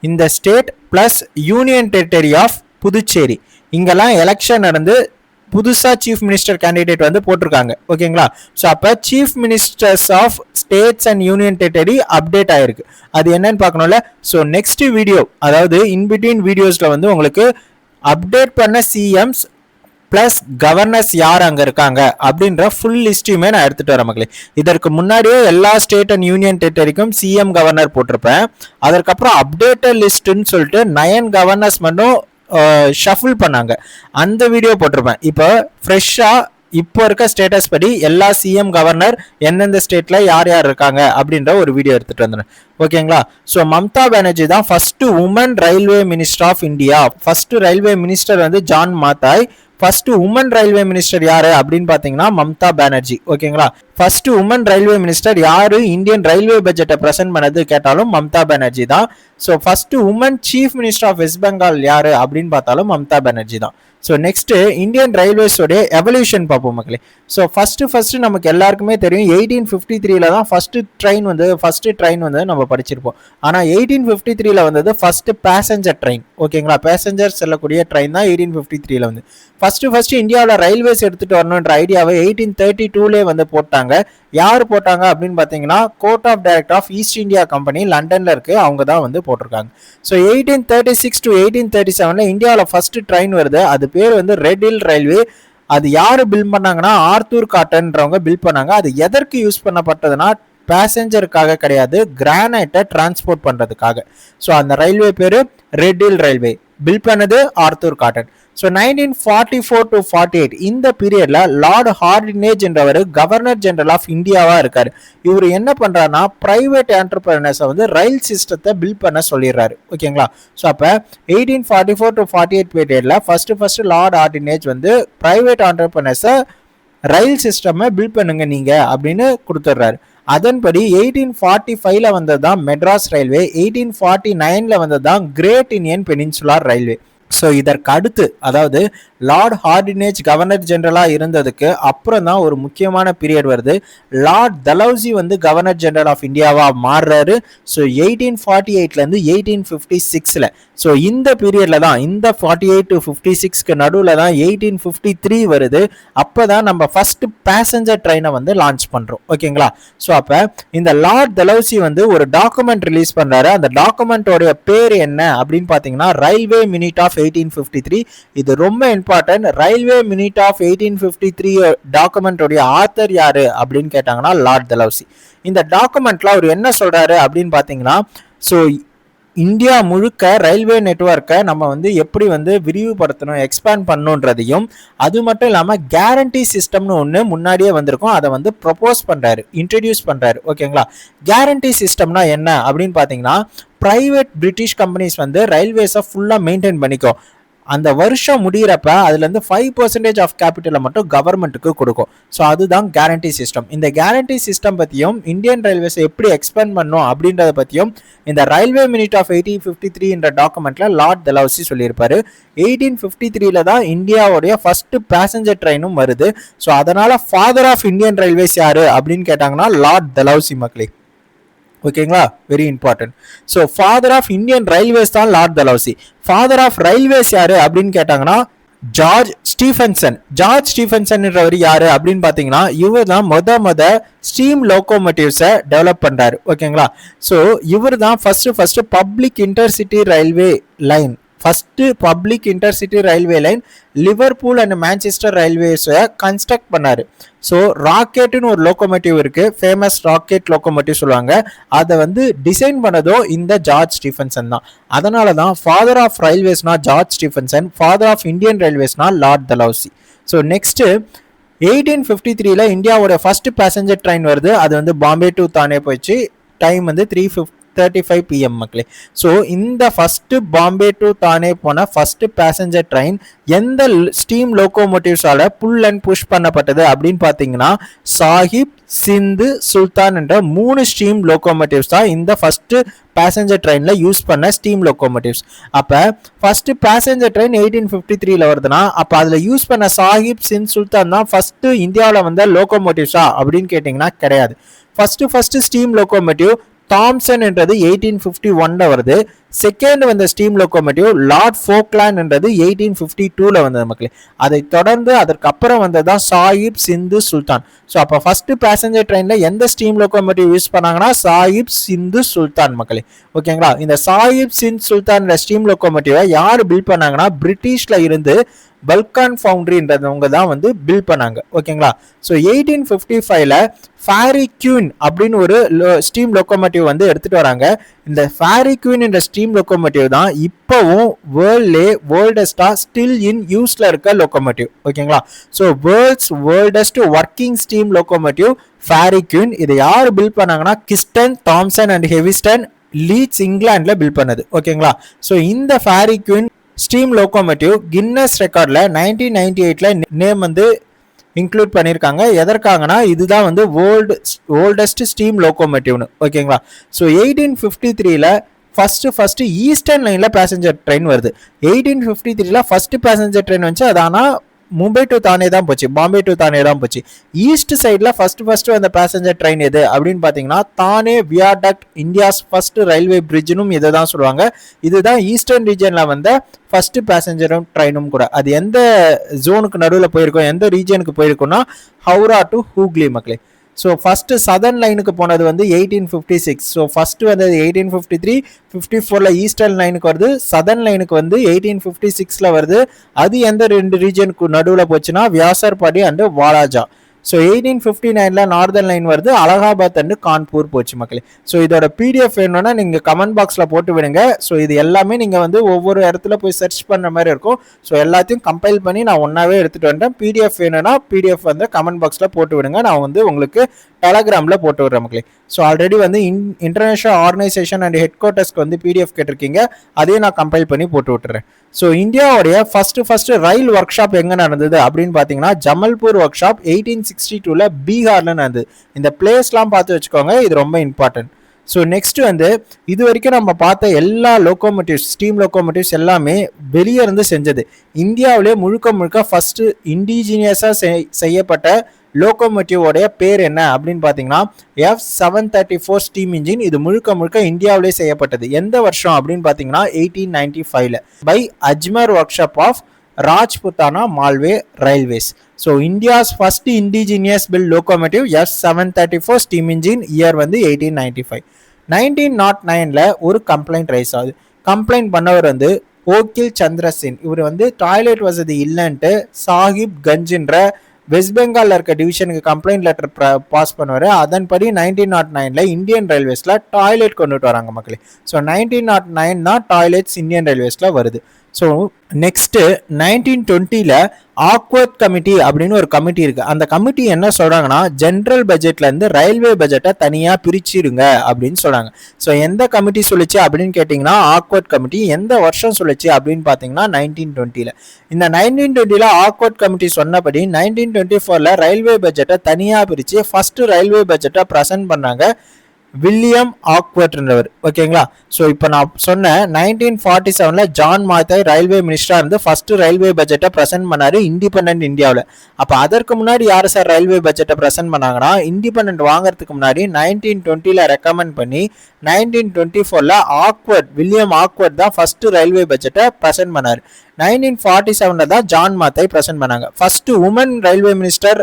இந்த state plus union territory of Puducherry, இங்கெல்லாம் எலெக்ஷன் நடந்து புதுசா சீஃப் மினிஸ்டர் கேண்டிடேட் வந்து போட்டிருக்காங்க. ஓகேங்களா? ஸோ அப்போ chief ministers of states and union territory update ஆயிருக்கு. அது என்னன்னு பார்க்கணும்ல. ஸோ நெக்ஸ்ட் வீடியோ, அதாவது இன்பிட்வீன் வீடியோஸ்ல வந்து உங்களுக்கு அப்டேட் பண்ண சிஎம்ஸ் பிளஸ் கவர்னர்ஸ் யார் அங்க இருக்காங்க அப்படின்ற ஃபுல் லிஸ்டையுமே நான் எடுத்துட்டு வரேன் மக்களே. இதற்கு முன்னாடியே எல்லா ஸ்டேட் அண்ட் யூனியன் டெரிட்டரிக்கும் சிஎம் கவர்னர் போட்டிருப்பேன். அதற்கப்புறம் அப்டேட்டட் லிஸ்ட்னு சொல்லிட்டு 9 கவர்னர்ஸ் மட்டும் ஷஃபிள் பண்ணாங்க. அந்த வீடியோ போட்டிருப்பேன். இப்போ ஃப்ரெஷ்ஷா இப்போ இருக்க ஸ்டேட்டஸ் படி எல்லா சிஎம் கவர்னர் எந்தெந்த ஸ்டேட்ல யார் யார் இருக்காங்க அப்படின்ற ஒரு வீடியோ எடுத்துட்டு வந்துடுறேன். ஓகேங்களா? ஸோ மம்தா பானர்ஜி தான் first woman railway minister of India. First railway minister வந்து John Matthai. First woman railway minister யாரு அப்படின்னு பாத்தீங்கன்னா மம்தா பானர்ஜி. ஓகேங்களா? ஃபர்ஸ்ட் உமன் ரயில்வே மினிஸ்டர் யாரு இந்தியன் ரயில்வே பட்ஜெட்டை பிரசன்ட் பண்ணது கேட்டாலும் மம்தா பானர்ஜி தான். So first woman chief minister of West Bengal யாரு அப்படின்னு பார்த்தாலும் மம்தா பானர்ஜி தான். ஸோ நெக்ஸ்ட் இந்தியன் ரயில்வேஸோடைய எவல்யூஷன் பார்ப்போம் மக்களே. ஸோ ஃபர்ஸ்ட் நமக்கு எல்லாருக்குமே தெரியும் 1853 தான் ஃபர்ஸ்ட் ட்ரெயின் வந்து நம்ம படிச்சிருப்போம். ஆனால் 1853 வந்தது ஃபர்ஸ்ட் பேசஞ்சர் ட்ரெயின். ஓகேங்களா? பேசஞ்சர் செல்லக்கூடிய ட்ரெயின் தான் 1853 வந்து ஃபர்ஸ்ட் இந்தியாவில் ரயில்வேஸ் எடுத்துட்டு வரணுன்ற ஐடியாவை 1832 வந்து போட்டாங்க. யார் போட்டாங்க அப்படின்னு பார்த்தீங்கன்னா court of director of East India company லண்டன்ல இருக்கு, அவங்க தான் வந்து போட்டிருக்காங்க. ஸோ 1836 to 1837 இந்தியாவில் ஃபர்ஸ்ட் ட்ரெயின் வருது. அது பேர் வந்து ரெட் ஹில் ரயில்வே. அது யாரு பில்ட் பண்ணாங்கன்னா ஆர்த்தூர் காட்டன்றவங்க பில்ட் பண்ணாங்க. அது எதற்கு யூஸ் பண்ணப்பட்டதுன்னா பேசஞ்சருக்காக கிடையாது, கிரானைட்டை டிரான்ஸ்போர்ட் பண்றதுக்காக. ஸோ அந்த ரயில்வே பேரு ரெட் ஹில் ரயில்வே. பில்ட் பண்ணது ஆர்த்தூர் காட்டன். ஸோ 1944 to 48 இந்த பீரியட்ல லார்ட் ஹார்டினேஜ் என்றவர் கவர்னர் ஜெனரல் ஆஃப் இந்தியாவா இருக்காரு. இவர் என்ன பண்றாருன்னா பிரைவேட் என்டர்பிரைனர்ஸை வந்து ரயில் சிஸ்டத்தை பில்ட் பண்ண சொல்லிடுறாரு. ஓகேங்களா? ஸோ அப்போ 1844 to 48 பீரியட்ல ஃபர்ஸ்ட் லார்ட் ஹார்டினேஜ் வந்து பிரைவேட் என்டர்பிரைனர்ஸை ரயில் சிஸ்டமை பில்ட் பண்ணுங்க நீங்க அப்படின்னு கொடுத்துட்றாரு. அதன்படி 1845 வந்தது தான் மெட்ராஸ் ரயில்வே, 1849 வந்தது தான் great Indian peninsular railway. So இதற்கு அடுத்து, அதாவது லார்ட் ஹார்டினேஜ் கவர்னர் ஜெனரலாக இருந்ததுக்கு அப்புறம் தான் ஒரு முக்கியமான பீரியட் வருது. லார்ட் டலௌசி வந்து கவர்னர் ஜெனரல் ஆஃப் இந்தியாவாக மாறுறாரு. ஸோ 1848லேருந்து 1856. ஸோ இந்த பீரியடில் தான், இந்த 48 to 56க்கு நடுவில் தான் 1853 வருது. அப்போ தான் நம்ம ஃபர்ஸ்ட் பேசஞ்சர் ட்ரெயினை வந்து லான்ச் பண்ணுறோம். ஓகேங்களா? ஸோ அப்போ இந்த லார்ட் டலௌசி வந்து ஒரு டாக்குமெண்ட் ரிலீஸ் பண்ணுறாரு. அந்த டாக்குமெண்ட்டோடைய பேர் என்ன அப்படின்னு பார்த்தீங்கன்னா ரயில்வே மினிட் ஆஃப் 1853. இது ரொம்ப important. Railway minute of 1853 document உடைய ஆத்தர் யாரு அப்படின்னு கேட்டாங்கன்னா லார்ட் டலௌசி. இந்த டாக்குமெண்ட்ல அவர் என்ன சொல்றாரு அப்படின்னு பாத்தீங்கன்னா, ஸோ இந்தியா முழுக்க ரயில்வே நெட்வொர்க்கை நம்ம வந்து எப்படி வந்து விரிவுபடுத்தணும், எக்ஸ்பேண்ட் பண்ணணுன்றதையும், அது மட்டும் இல்லாமல் கேரண்டி சிஸ்டம்னு ஒன்று முன்னாடியே வந்திருக்கும், அதை வந்து ப்ரொபோஸ் பண்ணுறாரு, இன்ட்ரடியூஸ் பண்ணுறாரு. ஓகேங்களா? கேரண்டி சிஸ்டம்னா என்ன அப்படின்னு பார்த்தீங்கன்னா, பிரைவேட் பிரிட்டிஷ் கம்பெனிஸ் வந்து ரயில்வேஸை ஃபுல்லாக மெயின்டைன் பண்ணிக்கும். அந்த வருஷம் முடிகிறப்ப அதுலேருந்து 5% ஆஃப் கேபிட்டலை மட்டும் கவர்மெண்ட்டுக்கு கொடுக்கும். ஸோ அதுதான் கேரண்டி சிஸ்டம். இந்த கேரண்டி சிஸ்டம் பற்றியும் இந்தியன் ரயில்வேஸை எப்படி எக்ஸ்பேண்ட் பண்ணணும் அப்படின்றத பற்றியும் இந்த ரயில்வே மினிட் ஆஃப் 1853 என்ற டாக்குமெண்ட்ல லார்ட் டலௌசி சொல்லியிருப்பாரு. 1853 தான் இந்தியாவுடைய ஃபர்ஸ்ட் பேசஞ்சர் ட்ரெயினும் வருது. ஸோ அதனால ஃபாதர் ஆஃப் இந்தியன் ரயில்வேஸ் யாரு அப்படின்னு கேட்டாங்கன்னா லார்ட் டலௌசி மக்களே. ஓகேங்களா? Very important. So father of Indian railways தான் Lord Dalhousie. Father of railways யாரு அப்படின்னு கேட்டாங்கன்னா ஜார்ஜ் ஸ்டீஃபன்சன். ஜார்ஜ் ஸ்டீஃபன்சன்ன்றவர் யாரு அப்படின்னு பார்த்தீங்கன்னா, இவர் தான் முத ஸ்டீம் லோகோமோட்டிவ்ஸை டெவலப் பண்றாரு. ஓகேங்களா? ஸோ இவர் தான் first public intercity railway line, first public intercity railway line Liverpool and Manchester ரயில்வேஸை கன்ஸ்ட்ரக்ட் பண்ணாரு. ஸோ ராக்கெட்னு ஒரு லோகோமோட்டிவ் இருக்கு, ஃபேமஸ் ராக்கெட் லோகோமோட்டிவ் சொல்லுவாங்க. அதை வந்து டிசைன் பண்ணதோ இந்த ஜார்ஜ் ஸ்டீஃபன்சன் தான். அதனால தான் ஃபாதர் ஆஃப் ரயில்வேஸ்னா George Stephenson, father of Indian ரயில்வேஸ்னா லார்ட் டலௌசி. ஸோ நெக்ஸ்ட் 1853 இந்தியாவோட ஃபர்ஸ்ட் பேசஞ்சர் ட்ரெயின் வருது. அது வந்து பாம்பே டு தானே போயிடுச்சு. டைம் வந்து 3:35 PM மக்களே. ஸோ இந்த ஃபர்ஸ்ட் பாம்பே டு தானே போன ஃபர்ஸ்ட் பேசஞ்சர் ட்ரெயின் எந்த ஸ்டீம் லோகோமோட்டிவ்ஸால புல் அண்ட் புஷ் பண்ணப்பட்டது அப்படின்னு பார்த்தீங்கன்னா சாஹிப், சிந்து, சுல்தான் என்ற 3 ஸ்டீம் லோகோமோட்டிவ்ஸ் தான் இந்த ஃபர்ஸ்ட் பேசஞ்சர் ட்ரெயின்ல யூஸ் பண்ண ஸ்டீம் லோகோமோட்டிவ்ஸ். அப்ப ஃபர்ஸ்ட் பேசஞ்சர் ட்ரெயின் 1853 வருதுன்னா, அப்ப அதுல யூஸ் பண்ண சாஹிப், சிந்த், சுல்தான் தான் ஃபர்ஸ்ட் இந்தியாவில் வந்த லோகோமோட்டிவ்ஸா அப்படின்னு கேட்டீங்கன்னா கிடையாது. ஃபர்ஸ்ட் ஸ்டீம் லோகோமோட்டிவ் தாம்சன் என்றது 1851 வருது. செகண்ட் வந்த ஸ்டீம் லோகோமோட்டிவ் லார்ட் ஃபோக்லாண்ட் என்றது 1852 வந்தது மக்களே. அதை தொடர்ந்து அதற்கப்புறம் வந்ததுதான் சாஹிப், சிந்து, சுல்தான். ஸோ அப்போ ஃபர்ஸ்ட் பேசஞ்சர் ட்ரெயின்ல எந்த ஸ்டீம் லோகோமோட்டிவ் யூஸ் பண்ணாங்கன்னா சாஹிப், சிந்து, சுல்தான் மக்களே. ஓகேங்களா? இந்த சாஹிப், சிந்த், சுல்தான் ஸ்டீம் லோகோமோட்டிவை யார் பில்ட் பண்ணாங்கன்னா பிரிட்டிஷ்ல இருந்து பல்கான் ஃபவுண்டரின்றவங்க தான் வந்து பில்ட் பண்ணாங்க. ஓகேங்களா? ஸோ 1855 ஃபேரி குயின் அப்படின்னு ஒரு ஸ்டீம் லோகோமோட்டிவ் வந்து எடுத்துட்டு வராங்க. இந்த ஃபேரி குயின் என்ற ஸ்டீம் லோகோமோட்டிவ் தான் இப்போவும் வேர்ல்டஸ்டா ஸ்டில் இன் யூஸ்ல இருக்க லோகோமோட்டிவ். ஓகேங்களா? So world's oldest working steam locomotive Fairy Queen. இதை யார் பில்ட் பண்ணாங்கன்னா கிஸ்டன், தாம்சன் அண்ட் ஹெவிஸ்டன், லீட்ஸ் இங்கிலாந்துல பில்ட் பண்ணது. ஓகேங்களா? ஸோ இந்த Fairy Queen steam locomotive Guinness ரெக்கார்ட்ல 1998 நேம் வந்து இன்க்ளூட் பண்ணியிருக்காங்க. எதற்காகனா இதுதான் வந்து ஓல்டஸ்ட் ஸ்டீம் லோகோமோட்டிவ்னு. ஓகேங்களா? ஸோ 1853 ஃபர்ஸ்ட் ஈஸ்டர்ன் லைன்ல பேசஞ்சர் ட்ரெயின் வருது. 1853 ஃபர்ஸ்ட் பேசஞ்சர் ட்ரெயின் வந்துச்சு. அது ஆனால் மும்பை டு தானே தான் போச்சு, பாம்பே டு தானே தான் போச்சு. ஈஸ்ட் சைடில் ஃபர்ஸ்ட் வந்த பேசஞ்சர் ட்ரெயின் எது அப்படின்னு பார்த்தீங்கன்னா தானே வியாடக்ட், இந்தியாஸ் ஃபர்ஸ்ட் ரயில்வே பிரிட்ஜ்னும் இதை தான் சொல்லுவாங்க. இதுதான் ஈஸ்டர்ன் ரீஜனில் வந்த ஃபர்ஸ்ட் பேசஞ்சரும் ட்ரெயினும் கூட. அது எந்த ஜோனுக்கு நடுவில் போயிருக்கோம், எந்த ரீஜனுக்கு போயிருக்கோம்னா ஹவுரா டு ஹூக்லி மக்களே. ஸோ ஃபர்ஸ்ட் சதர்ன் லைனுக்கு போனது வந்து 1856. ஸோ ஃபர்ஸ்ட் வந்தது 1853, 54 ஈஸ்டர்ன் லைனுக்கு வருது. சதர்ன் லைனுக்கு வந்து 1856 வருது. அது எந்த 2 ரீஜனுக்கு நடுவில் போச்சுன்னா Vyasarpadi and Walajah. So 1859 northern line வருது. அலகாபாத் அண்ட் கான்பூர் போச்சு மக்களே. ஸோ இதோட பிடிஎஃப் வேணும்னா நீங்கள் கமெண்ட் பாக்ஸில் போட்டு விடுங்க. ஸோ இது எல்லாமே நீங்கள் வந்து ஒவ்வொரு இடத்துல போய் சர்ச் பண்ணுற மாதிரி இருக்கும். ஸோ எல்லாத்தையும் கம்பைல் பண்ணி நான் ஒன்றாவே எடுத்துகிட்டு வந்துட்டேன். பிடிஎஃப் வேணும்னா பிடிஎஃப் வந்து கமெண்ட் பாக்ஸில் போட்டு விடுங்க. நான் வந்து உங்களுக்கு டெலகிராமில் போட்டு விடுறேன் மக்களே. ஸோ ஆல்ரெடி வந்து இன்டர்நேஷனல் ஆர்கனைசேஷன் அண்ட் ஹெட் குவார்ட்டர்ஸ்க்கு வந்து பிடிஎஃப் கேட்டிருக்கீங்க, அதையும் நான் கம்பைல் பண்ணி போட்டு விட்டுறேன். ஸோ இந்தியாவுடைய ஃபர்ஸ்ட் ரயில் ஒர்க் ஷாப் எங்கே நடந்தது அப்படின்னு பார்த்தீங்கன்னா ஜமல்பூர் ஒர்க் ஷாப் 1860 1962ல பீகார்ல நடந்தது. இந்த பிளேஸ்லாம் பார்த்து வச்சுக்கோங்க, இது ரொம்ப இம்பார்ட்டன்ட். ஸோ நெக்ஸ்ட் வந்து இது வரைக்கும் நம்ம பார்த்த எல்லா லோகோமோட்டிவ்ஸ், ஸ்டீம் லோகோமோட்டிவ்ஸ் எல்லாமே வெளியே இருந்து செஞ்சது. இந்தியாவிலே முழுக்க முழுக்க ஃபர்ஸ்ட் இண்டிஜினியஸாக செய்யப்பட்ட லோகோமோட்டிவோடைய பேர் என்ன அப்படின்னு பார்த்தீங்கன்னா F734 ஸ்டீம் இன்ஜின். இது முழுக்க முழுக்க இந்தியாவிலே செய்யப்பட்டது. எந்த வருஷம் அப்படின்னு பார்த்தீங்கன்னா 1895ல by Ajmer workshop of Rajputana Malwa railways. So India's first indigenous built locomotive F734 steam engine, year வந்து 1895. 1909ல ஒரு கம்ப்ளைண்ட் ரைஸ் ஆகுது. கம்ப்ளைண்ட் பண்ணவர் வந்து ஓகில் சந்திரசேன். இவர் வந்து டாய்லெட் வசதி இல்லைன்ட்டு சாஹிப் கஞ்சின்ற வெஸ்ட் பெங்காலில் இருக்க டிவிஷனுக்கு கம்ப்ளைண்ட் லெட்டர் பாஸ் பண்ணுவார். அதன்படி 1909ல இந்தியன் ரயில்வேஸில் டாய்லெட் கொண்டுட்டு வராங்க மக்களே. ஸோ 1909 தான் டாய்லெட்ஸ் இந்தியன் ரயில்வேஸில் வருது. ஸோ நெக்ஸ்ட்டு 1920ல ஆக்வர்ட் கமிட்டி அப்படின்னு ஒரு கமிட்டி இருக்குது. அந்த கமிட்டி என்ன சொல்கிறாங்கன்னா, ஜென்ரல் பட்ஜெட்லேருந்து ரயில்வே பட்ஜெட்டை தனியாக பிரிச்சிருங்க அப்படின்னு சொல்கிறாங்க. ஸோ எந்த கமிட்டி சொல்லிச்சு அப்படின்னு கேட்டிங்கன்னா ஆக்வர்ட் கமிட்டி. எந்த வருஷம் சொல்லிச்சு அப்படின்னு பார்த்தீங்கன்னா 1920ல. இந்த 1920ல ஆக்வர்ட் கமிட்டி சொன்னபடி 1924ல ரயில்வே பட்ஜெட்டை தனியாக பிரித்து ஃபஸ்ட்டு ரயில்வே பட்ஜெட்டை ப்ரெசென்ட் பண்ணாங்க வில்லியம் ஆக்வர்ட்ன்றவர். ஓகேங்களா. ஸோ இப்போ நான் சொன்னேன் 1947ல ஜான் மாத்தாய் ரயில்வே மினிஸ்டராக இருந்து ஃபர்ஸ்ட் ரயில்வே பட்ஜெட்டை ப்ரெசென்ட் பண்ணாரு இண்டிபெண்டன்ட் இந்தியாவில். அப்போ அதற்கு முன்னாடி யார் சார் ரயில்வே பட்ஜெட்டை ப்ரெசென்ட் பண்ணாங்கன்னா, இண்டிபெண்டன்ட் வாங்குறதுக்கு முன்னாடி 1920ல ரெக்கமெண்ட் பண்ணி 1924ல வில்லியம் ஆக்வர்ட் தான் ஃபர்ஸ்ட் ரயில்வே பட்ஜெட்டை ப்ரெசென்ட் பண்ணார். 1947ல தான் ஜான் மாத்தாய் ப்ரெசென்ட் பண்ணாங்க. First woman railway minister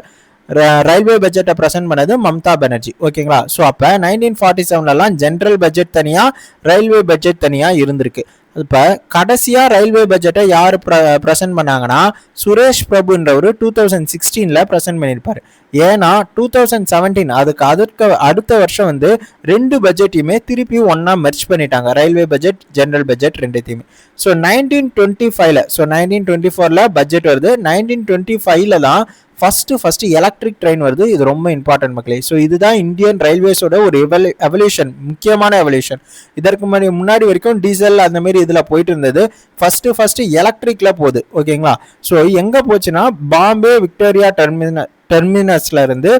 railway பட்ஜெட்டை ப்ரெசென்ட் பண்ணது மம்தா பானர்ஜி. ஓகேங்களா. ஸோ அப்போ 1947லலாம் ஜென்ரல் பட்ஜெட் தனியாக, ரயில்வே பட்ஜெட் தனியாக இருந்திருக்கு. இப்போ கடைசியாக ரயில்வே பட்ஜெட்டை யார் ப்ரெசென்ட் பண்ணாங்கன்னா சுரேஷ் பிரபுன்றவர் 2016ல ப்ரெசென்ட் பண்ணியிருப்பார். ஏன்னா 2017 அதுக்கு அடுத்த வருஷம் வந்து ரெண்டு பட்ஜெட்டையுமே திருப்பி ஒன்றா மெர்ஜ் பண்ணிட்டாங்க, ரயில்வே பட்ஜெட் ஜென்ரல் பட்ஜெட் ரெண்டுத்தையுமே. ஸோ 1925ல, ஸோ 1924ல பட்ஜெட் வருது. 1925ல தான் ஃபர்ஸ்ட் எலக்ட்ரிக் ட்ரெயின் வருது. இது ரொம்ப இம்பார்ட்டன்ட் மக்களே. ஸோ இதுதான் இந்தியன் ரயில்வேஸோட ஒரு எவல்யூஷன், முக்கியமான எவல்யூஷன். இதற்கு முன்னாடி வரைக்கும் டீசல் அந்த மாதிரி இதில் போயிட்டு இருந்தது. ஃபர்ஸ்ட் எலக்ட்ரிக்ல போகுது. ஓகேங்களா. ஸோ எங்கே போச்சுன்னா பாம்பே விக்டோரியா டெர்மினஸ்ல இருந்து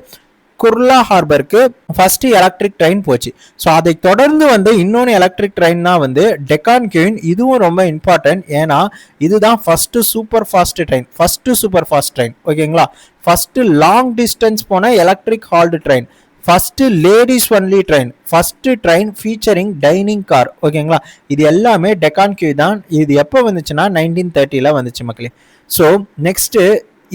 குர்லா ஹார்பருக்கு ஃபர்ஸ்ட் எலக்ட்ரிக் ட்ரெயின் போச்சு. ஸோ அதை தொடர்ந்து வந்து இன்னொன்று எலக்ட்ரிக் ட்ரெயின் தான் வந்து டெக்கான் குயின். இதுவும் ரொம்ப இம்பார்ட்டன்ட். ஏன்னா இதுதான் ஃபர்ஸ்ட் சூப்பர் ஃபாஸ்ட் ட்ரெயின். ஓகேங்களா. ஃபர்ஸ்ட் லாங் டிஸ்டன்ஸ் போன electric hauled train, first ladies only train, first train featuring dining car. ஓகேங்களா. இது எல்லாமே டெக்கான் கியூ தான். இது எப்போ வந்துச்சுன்னா 1930ல வந்துச்சு மக்களே. ஸோ நெக்ஸ்ட்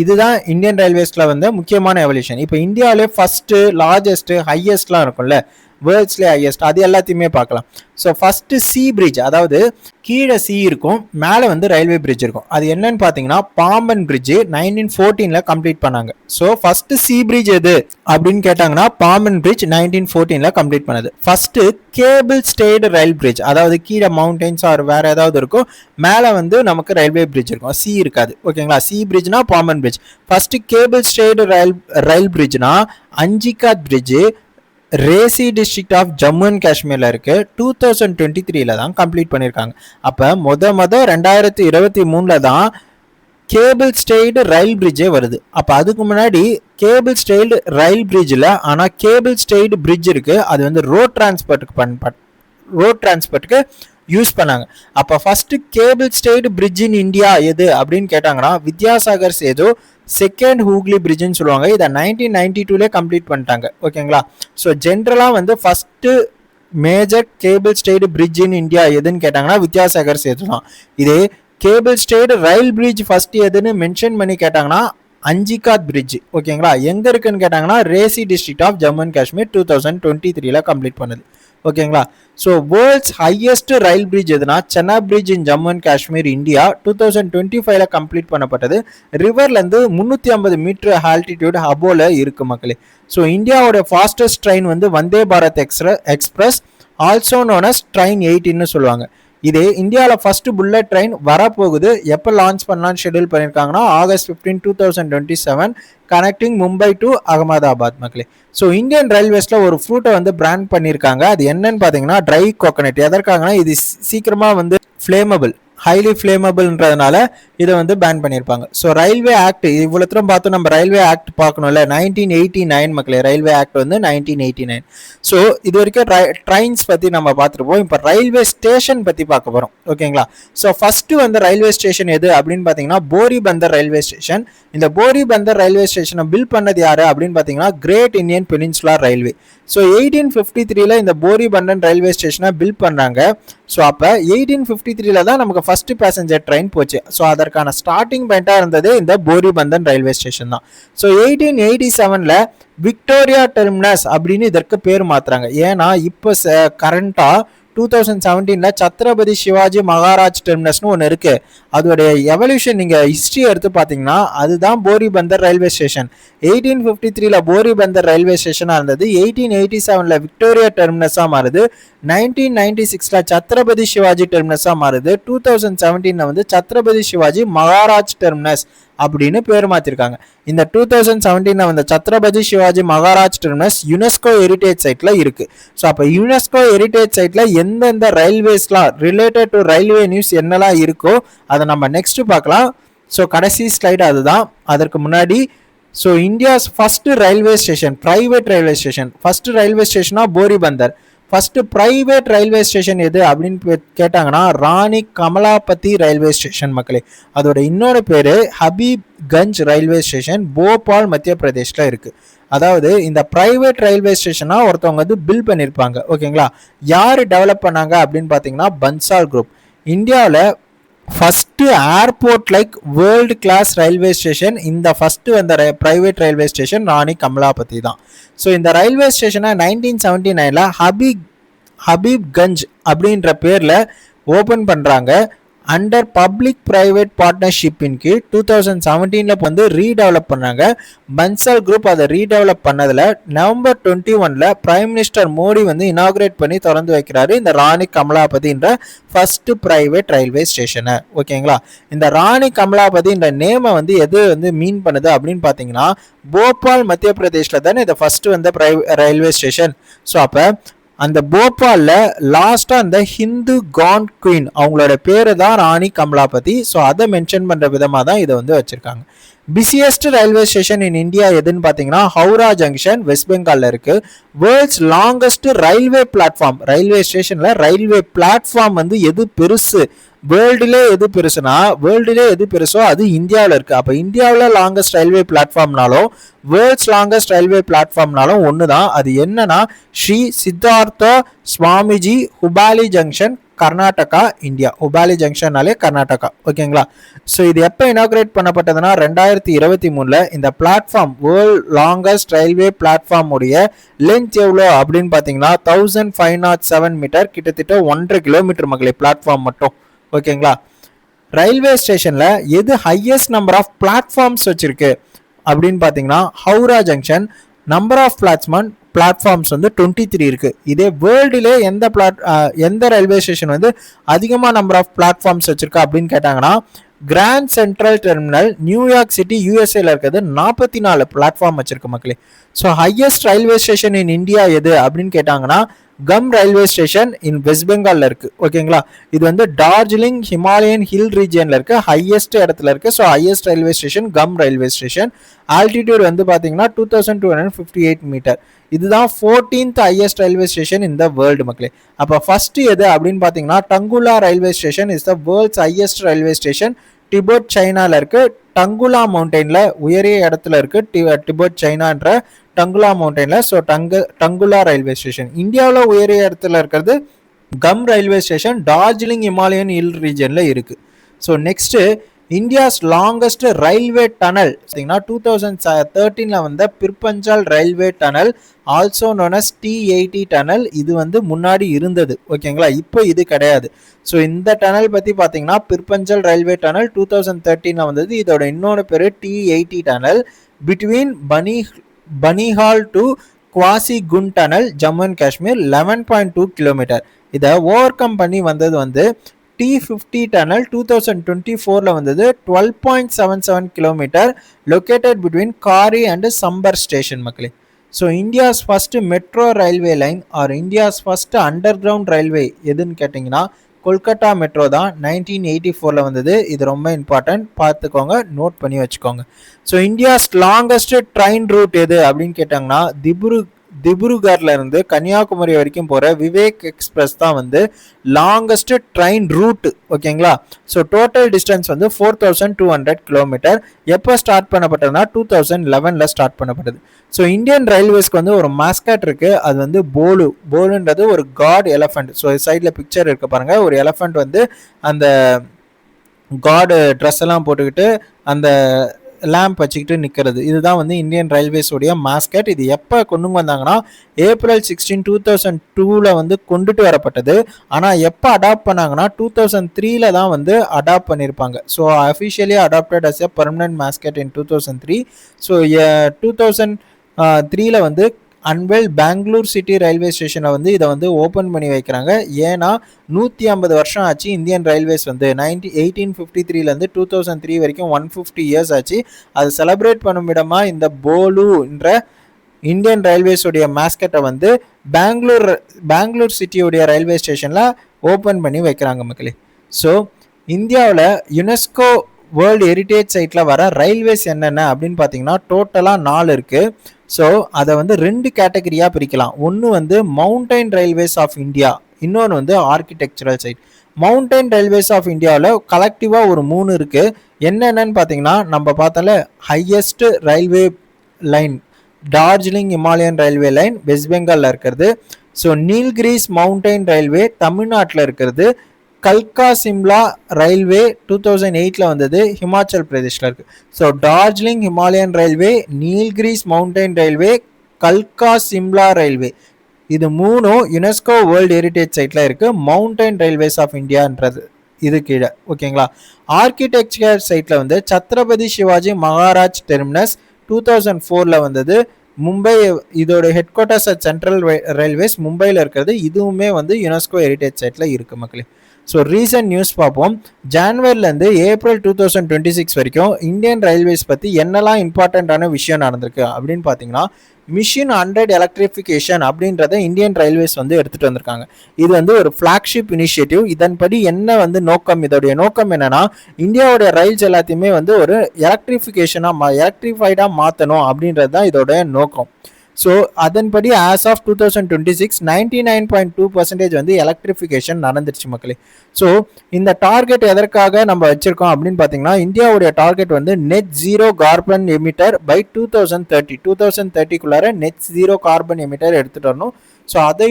இதுதான் இந்தியன் ரயில்வேஸ்ல வந்து முக்கியமான எவல்யூஷன். இப்போ இந்தியாவிலே ஃபர்ஸ்ட் லார்ஜஸ்ட் ஹையஸ்ட்லாம் இருக்கும்ல, வேர்ல்ட்ஸ்லேயே ஹையஸ்ட், அது எல்லாத்தையுமே பார்க்கலாம். ஸோ ஃபர்ஸ்ட் சி பிரிட்ஜ், அதாவது கீழே சி இருக்கும், மேலே வந்து ரயில்வே பிரிட்ஜ் இருக்கும். அது என்னன்னு பார்த்தீங்கன்னா பாம்பன் பிரிட்ஜ் 1914ல கம்ப்ளீட் பண்ணாங்க. ஸோ ஃபர்ஸ்ட் சி பிரிட்ஜ் எது அப்படின்னு கேட்டாங்கன்னா பாம்பன் பிரிட்ஜ் 1914ல கம்ப்ளீட் பண்ணது. ஃபர்ஸ்ட் கேபிள் ஸ்டேடு ரயில் பிரிட்ஜ், அதாவது கீழே மவுண்டன்ஸ் ஆர் வேற ஏதாவது இருக்கும், மேலே வந்து நமக்கு ரயில்வே பிரிட்ஜ் இருக்கும், சி இருக்காது. ஓகேங்களா. சி பிரிட்ஜ்னா Pamban bridge. First cable stayed rail பிரிட்ஜ்னா Anji Khad bridge Reasi district of Jammu and காஷ்மீர்ல இருக்கு. 2023ல தான் கம்ப்ளீட் பண்ணியிருக்காங்க. அப்போ மொத 2023ல தான் கேபிள் ஸ்டெய்டு ரயில் பிரிட்ஜே வருது. அப்போ அதுக்கு முன்னாடி கேபிள் ஸ்டெய்டு ரயில் பிரிட்ஜில் ஆனால் கேபிள் ஸ்டெய்டு பிரிட்ஜ் இருக்கு, அது வந்து ரோட் டிரான்ஸ்போர்ட்டுக்கு யூஸ் பண்ணாங்க. அப்போ first cable stayed bridge in India எது அப்படின்னு கேட்டாங்கன்னா வித்யாசாகர் சேது செகண்ட் ஹூக்லி பிரிட்ஜ்னு சொல்லுவாங்க. இதை 1992லே கம்ப்ளீட் பண்ணிட்டாங்க. ஓகேங்களா. ஸோ ஜென்ரலாக வந்து first major cable stayed bridge in India எதுன்னு கேட்டாங்கன்னா வித்யாசாகர் சேது தான். இதே cable stayed rail bridge first எதுன்னு மென்ஷன் பண்ணி கேட்டாங்கன்னா அஞ்சிகாத் பிரிட்ஜ். ஓகேங்களா. எங்கே இருக்குன்னு கேட்டாங்கன்னா Reasi district of Jammu and Kashmir 2023ல கம்ப்ளீட் பண்ணுது. ஓகேங்களா. So world's highest rail bridge எதுனா Chenab bridge in Jammu and Kashmir India 2025ல கம்ப்ளீட் பண்ணப்பட்டது. ரிவர்லேருந்து 350 மீட்டர் ஆல்டிடியூட் அபோல இருக்கு மக்களே. ஸோ இந்தியாவோட ஃபாஸ்டஸ்ட் ட்ரெயின் வந்து Vande Bharat express, also known as train 18ன்னு சொல்லுவாங்க. இதே இந்தியாவில் ஃபர்ஸ்ட் புல்லட் ட்ரெயின் வரப்போகுது. எப்போ லான்ச் பண்ணலான்னு ஷெடியூல் பண்ணியிருக்காங்கன்னா August 15, 2027 connecting Mumbai to Ahmedabad மக்களே. ஸோ இந்தியன் ரயில்வேஸில் ஒரு ஃப்ரூட்டை வந்து பிராண்ட் பண்ணியிருக்காங்க. அது என்னன்னு பார்த்தீங்கன்னா ட்ரை கோகனட். எதற்காகனா இது சீக்கிரமாக வந்து ஃப்ளேமபிள், ஹைலி ஃப்ளேமபிள்ன்றதுனால இதை வந்து பேன் பண்ணியிருப்பாங்க. ஸோ ரயில்வே ஆக்ட் இவ்வளோத்தரம் பார்த்தோம். நம்ம ரயில்வே ஆக்ட் பார்க்கணும்ல, 1989 மக்களே. ரயில்வே ஆக்ட் வந்து 1989. ஸோ இது வரைக்கும் ட்ரெயின்ஸ் பற்றி நம்ம பார்த்துருப்போம். இப்போ ரயில்வே ஸ்டேஷன் பற்றி பார்க்க போகிறோம், ஓகேங்களா. ஸோ ஃபஸ்ட்டு வந்து ரயில்வே ஸ்டேஷன் எது அப்படின்னு பார்த்தீங்கன்னா போரிபந்தர் ரயில்வே ஸ்டேஷன். இந்த போரிபந்தர் ரயில்வே ஸ்டேஷனை பில்ட் பண்ணது யார் அப்படின்னு பார்த்தீங்கன்னா great Indian peninsular railway. So 1853 இந்த போரிபந்தர் ரயில்வே ஸ்டேஷனை பில்ட் பண்ணாங்க. ஸோ அப்போ 1853 தான் நமக்கு ஃபர்ஸ்ட் பேசஞ்சர் ட்ரெயின் போச்சு. ஸோ அதற்கான ஸ்டார்டிங் பாயிண்டாக இருந்தது இந்த போரிபந்தர் ரயில்வே ஸ்டேஷன் தான். ஸோ 1887 விக்டோரியா டெர்மினஸ் அப்படின்னு இதற்கு பேர் மாத்துறாங்க. ஏன்னா இப்போ கரண்டாக 2017 சத்ரபதி சிவாஜி மகாராஜ் டெர்மினஸ்னு ஒன்று இருக்கு. அதோடைய எவல்யூஷன் நீங்கள் ஹிஸ்ட்ரி எடுத்து பார்த்தீங்கன்னா அதுதான் போரிபந்தர் ரயில்வே ஸ்டேஷன். 1853 போரிபந்தர் ரயில்வே ஸ்டேஷனாக இருந்தது. 1887 விக்டோரியா டெர்மினஸாக மாறுது. 1996 சத்ரபதி சிவாஜி டெர்மினஸாக மாறுது. 2017 வந்து சத்ரபதி சிவாஜி மகாராஜ் டெர்மினஸ் அப்படின்னு பேர் மாற்றிருக்காங்க. இந்த 2017 வந்த Chhatrapati Shivaji Maharaj terminus UNESCO heritage சைட்ல இருக்கு. ஸோ அப்போ யுனெஸ்கோ ஹெரிட்டேஜ் சைட்ல எந்தெந்த ரயில்வேஸ்லாம் ரிலேட்டட் டு ரயில்வே நியூஸ் என்னெல்லாம் இருக்கோ அதை நம்ம நெக்ஸ்ட் பார்க்கலாம். ஸோ கடைசி ஸ்லைடு அதுதான். அதற்கு முன்னாடி so India's first railway station, private railway station, first railway ஸ்டேஷனா Bori Bunder. First private railway station எது அப்படின்னு கேட்டாங்கன்னா ராணி கமலாபதி ரயில்வே ஸ்டேஷன் மக்களே. அதோட இன்னொரு பேரு ஹபீப்கஞ்ச் ரயில்வே ஸ்டேஷன், போபால் மத்திய பிரதேஷ்ல இருக்கு. அதாவது இந்த பிரைவேட் ரயில்வே ஸ்டேஷனா ஒருத்தவங்க வந்து பில் பண்ணியிருப்பாங்க, ஓகேங்களா. யார் டெவலப் பண்ணாங்க அப்படின்னு பார்த்தீங்கன்னா பன்சால் குரூப். இந்தியாவில் first airport like world class railway station இந்த ஃபர்ஸ்ட் வந்த private railway station Rani Kamalapati தான். ஸோ இந்த ரயில்வே ஸ்டேஷனை 1979 ஹபீப்கஞ்ச் அப்படின்ற பேரில் ஓப்பன் பண்ணுறாங்க. அண்டர் பப்ளிக் பிரைவேட் பார்ட்னர்ஷிப்பின் கீழ் 2017 வந்து ரீடெவலப் பண்ணாங்க. பன்சால் குரூப் அதை ரீடெவலப் பண்ணதில் November 21 பிரைம் மினிஸ்டர் மோடி வந்து இனாகிரேட் பண்ணி திறந்து வைக்கிறாரு இந்த ராணி கமலாபதின்ற ஃபர்ஸ்ட் பிரைவேட் ரயில்வே ஸ்டேஷனை, ஓகேங்களா. இந்த ராணி கமலாபதின்ற நேமை வந்து எது வந்து மீன் பண்ணுது அப்படின்னு பார்த்தீங்கன்னா போபால் மத்திய பிரதேஷ்ல தானே இந்த ஃபர்ஸ்ட் வந்த ரயில்வே ஸ்டேஷன். ஸோ அப்போ அந்த போபாலில் லாஸ்ட்டாக அந்த ஹிந்து கான் குயின் அவங்களோட பேர் தான் ராணி கமலாபதி. ஸோ அதை மென்ஷன் பண்ணுற விதமாக தான் இதை வந்து வச்சுருக்காங்க. Busiest railway station in India எதுன்னு பார்த்தீங்கன்னா ஹவுரா ஜங்ஷன் வெஸ்ட் பெங்காலில் இருக்குது. World's longest railway platform, railway ஸ்டேஷனில் ரயில்வே பிளாட்ஃபார்ம் வந்து எது பெருசு, வேர்ல்டுலே எது பெருசோ அது இந்தியாவில் இருக்குது. அப்போ இந்தியாவில் லாங்கஸ்ட் ரயில்வே பிளாட்ஃபார்ம்னாலும் வேர்ல்ட்ஸ் லாங்கஸ்ட் ரயில்வே பிளாட்ஃபார்ம்னாலும் ஒன்று தான். அது என்னன்னா ஸ்ரீ சித்தார்த்தா சுவாமிஜி ஹுபாலி ஜங்ஷன், கர்நாடகா, இந்தியா. ஹுபாலி ஜங்ஷன்னாலே கர்நாடகா, ஓகேங்களா. ஸோ இது எப்போ இனாகிரேட் பண்ணப்பட்டதுன்னா 2023 இந்த platform world longest railway platform உடைய லென்த் எவ்வளோ அப்படின்னு பார்த்தீங்கன்னா 1507 மீட்டர், கிட்டத்தட்ட 1.5 கிலோமீட்டர் மகளே பிளாட்ஃபார்ம் மட்டும், ஓகேங்களா. ரயில்வே ஸ்டேஷனில் எது ஹையஸ்ட் நம்பர் ஆஃப் பிளாட்ஃபார்ம்ஸ் வச்சிருக்கு அப்படின்னு பார்த்தீங்கன்னா Howrah junction. Number of platforms வந்து 23 இருக்கு. இதே வேர்ல்டுலே எந்த ரயில்வே ஸ்டேஷன் வந்து அதிகமாக நம்பர் ஆஃப் பிளாட்ஃபார்ம்ஸ் வச்சிருக்கா அப்படின்னு கேட்டாங்கன்னா Grand Central Terminal New York city யூஎஸ்ஏல இருக்கிறது 44 பிளாட்ஃபார்ம் வச்சிருக்கு மக்களே. So highest railway station in India எது அப்படின்னு கேட்டாங்கன்னா Ghum railway station in West பெங்கால்ல இருக்கு, ஓகேங்களா. இது வந்து டார்ஜிலிங் ஹிமாலயன் ஹில் ரீஜியன்ல இருக்கு, ஹையஸ்ட் இடத்துல இருக்கு. So highest railway station Ghum railway station. Altitude வந்து பாத்தீங்கன்னா 2258 மீட்டர். இதுதான் 14th ஹையஸ்ட் ரயில்வே ஸ்டேஷன் இந்த வேர்ல்டு மக்களே. அப்போ ஃபர்ஸ்ட் எது அப்படின்னு பார்த்தீங்கன்னா Tanggula railway station is the world's highest railway station. Tibet சைனால இருக்கு. டங்குலா மவுண்டெயின்ல உயரிய இடத்துல இருக்கு டிபெட் சைனான்ற டங்குலா மவுண்டெயின்ல. So Tanggula railway station. இந்தியாவில் உயரிய இடத்துல இருக்கிறது Ghum railway station, Darjeeling Himalayan hill ரீஜன்ல இருக்கு. So next India's longest railway tunnel 2013 வந்த Pir Panjal railway tunnel, also known as T80 tunnel. இது வந்து முன்னாடி இருந்தது, ஓகேங்களா. இப்போ இது கிடையாது. ஸோ இந்த டனல் பற்றி பார்த்தீங்கன்னா பிற்பஞ்சல் ரயில்வே டனல் 2013 வந்தது. இதோட இன்னொரு பேர் T80 tunnel. Between Banihal to Qazigund tunnel, Jammu and Kashmir, 11.2 kilometre. இதை ஓவர் கம் பண்ணி வந்தது வந்து T50 டனல் 2024 வந்தது, 12.77 kilometre, located between Khari and Sumber station மக்களே. So India's first metro railway line or India's first underground railway எதுன்னு கேட்டிங்கன்னா கொல்கட்டா மெட்ரோ தான் 1984 வந்தது. இது ரொம்ப இம்பார்ட்டன்ட், பார்த்துக்கோங்க, நோட் பண்ணி வச்சுக்கோங்க. So India's longest train root எது அப்படின்னு கேட்டாங்கன்னா திப்ருகர்ல இருந்து கன்னியாகுமரி வரைக்கும் போற விவேக் எக்ஸ்பிரஸ் தான் வந்து லாங்கஸ்ட் ட்ரெயின் ரூட். ஓகேங்களா? ஸோ டோட்டல் டிஸ்டன்ஸ் வந்து 4200 கிலோமீட்டர். எப்போ ஸ்டார்ட் பண்ணப்பட்டதுன்னா 2011 ஸ்டார்ட் பண்ணப்பட்டது. ஸோ இந்தியன் ரயில்வேஸ்க்கு வந்து ஒரு மாஸ்கட் இருக்கு, அது வந்து போலுன்றது ஒரு காட் எலஃபண்ட். ஸோ சைடில் பிக்சர் இருக்கு பாருங்க, ஒரு எலஃபண்ட் வந்து அந்த காடு ட்ரெஸ் எல்லாம் போட்டுக்கிட்டு அந்த லேம்ப் வச்சுக்கிட்டு நிற்கிறது. இதுதான் வந்து இந்தியன் ரயில்வேஸோடைய மாஸ்கட். இது எப்போ கொண்டு வந்தாங்கன்னா April 16, 2002 வந்து கொண்டுட்டு வரப்பட்டது. ஆனால் எப்போ அடாப்ட் பண்ணாங்கன்னா 2003 தான் வந்து அடாப்ட் பண்ணியிருப்பாங்க. So officially adopted as a permanent mascot in 2003. So 2003 வந்து அன்வெல் பெங்களூர் சிட்டி ரயில்வே ஸ்டேஷனில் வந்து இதை வந்து ஓப்பன் பண்ணி வைக்கிறாங்க. ஏன்னா 150 வருஷம் ஆச்சு இந்தியன் ரயில்வேஸ் வந்து 1853 2003 வரைக்கும் 150 இயர்ஸ் ஆச்சு. அதை செலிப்ரேட் பண்ணும் விடமாக இந்த போலுன்ற இந்தியன் ரயில்வேஸோடைய மாஸ்கட்டை வந்து பெங்களூர் சிட்டியோடைய ரயில்வே ஸ்டேஷனில் ஓப்பன் பண்ணி வைக்கிறாங்க மக்களே. ஸோ இந்தியாவில் யுனெஸ்கோ வேர்ல்டு ஹெரிட்டேஜ் சைட்டில் வர ரயில்வேஸ் என்னென்ன அப்படின்னு பார்த்தீங்கன்னா டோட்டலாக 4 இருக்குது. ஸோ அதை வந்து 2 கேட்டகரியாக பிரிக்கலாம். ஒன்று வந்து மவுண்டைன் ரயில்வேஸ் ஆஃப் இந்தியா, இன்னொன்று வந்து architectural site. Mountain railways of இந்தியாவில் கலெக்டிவாக ஒரு 3 இருக்குது. என்னென்னு பார்த்தீங்கன்னா நம்ம பார்த்தால highest railway line Darjeeling Himalayan railway line West பெங்காலில் இருக்கிறது. ஸோ நீல்கிரிஸ் மவுண்டைன் ரயில்வே தமிழ்நாட்டில் இருக்கிறது. கல்கா சிம்லா ரயில்வே 2008 வந்தது, ஹிமாச்சல் பிரதேஷில் இருக்குது. So Darjeeling Himalayan railway, Nilgiris mountain railway, கல்கா சிம்லா ரயில்வே, இது 3 யுனெஸ்கோ வேர்ல்டு ஹெரிட்டேஜ் சைட்டில் இருக்குது. மவுண்டைன் ரயில்வேஸ் ஆஃப் இந்தியான்றது இது கீழே. ஓகேங்களா? ஆர்கிடெக்சர் சைட்டில் வந்து சத்ரபதி சிவாஜி மகாராஜ் டெர்மினஸ் 2004 வந்தது. மும்பை, இதோட head quarters at central railways மும்பையில் இருக்கிறது. இதுவுமே வந்து யுனெஸ்கோ ஹெரிட்டேஜ் சைட்டில் இருக்குது மக்களே. ஸோ ரீசன்ட் நியூஸ் பார்ப்போம். ஜான்வரிலேருந்து April 2026 வரைக்கும் இந்தியன் ரயில்வேஸ் பற்றி என்னெல்லாம் இம்பார்ட்டண்ட்டான விஷயம் நடந்திருக்கு அப்படின்னு பார்த்தீங்கன்னா மிஷின் 100 எலக்ட்ரிஃபிகேஷன் அப்படின்றத இந்தியன் ரயில்வேஸ் வந்து எடுத்துகிட்டு வந்திருக்காங்க. இது வந்து ஒரு ஃப்ளாக்ஷிப் இனிஷியேட்டிவ். இதன்படி என்ன வந்து நோக்கம், இதோடைய நோக்கம் என்னன்னா இந்தியாவுடைய ரயில்ஸ் எல்லாத்தையுமே வந்து ஒரு எலக்ட்ரிஃபைடாக மாற்றணும் அப்படின்றது தான் இதோட நோக்கம். ஸோ அதன்படி ஆஸ் ஆஃப் 2026 99.2% வந்து எலக்ட்ரிஃபிகேஷன் நடந்துருச்சு மக்களே. ஸோ இந்த டார்கெட் எதற்காக நம்ம வச்சுருக்கோம் அப்படின்னு பார்த்தீங்கன்னா இந்தியாவுடைய டார்கெட் வந்து net zero carbon emitter by 2030 net zero carbon emitter எடுத்துகிட்டு வரணும். ஸோ அதை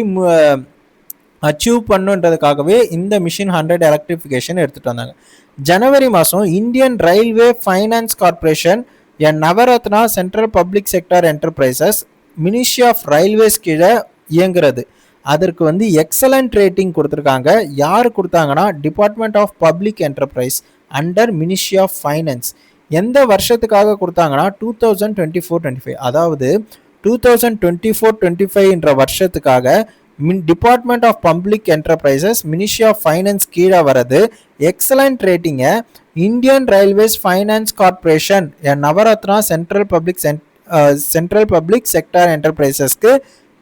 அச்சீவ் பண்ணுன்றதுக்காகவே இந்த மிஷின் 100 எலக்ட்ரிஃபிகேஷன் எடுத்துகிட்டு வந்தாங்க. ஜனவரி மாதம் Indian railway finance corporation a Navratna central public sector enterprises ministry of railways கீழே இயங்குறது. அதற்கு வந்து எக்ஸலண்ட் ரேட்டிங் கொடுத்துருக்காங்க. யார் கொடுத்தாங்கன்னா department of public enterprise under ministry of finance. எந்த வருஷத்துக்காக கொடுத்தாங்கன்னா 2024-25, அதாவது 2024-25 வருஷத்துக்காக department of public enterprises ministry of finance கீழே வரது. எக்ஸலண்ட் ரேட்டிங்கை Indian railways finance corporation Navratna central public sector என்டர்பிரைசஸ்க்கு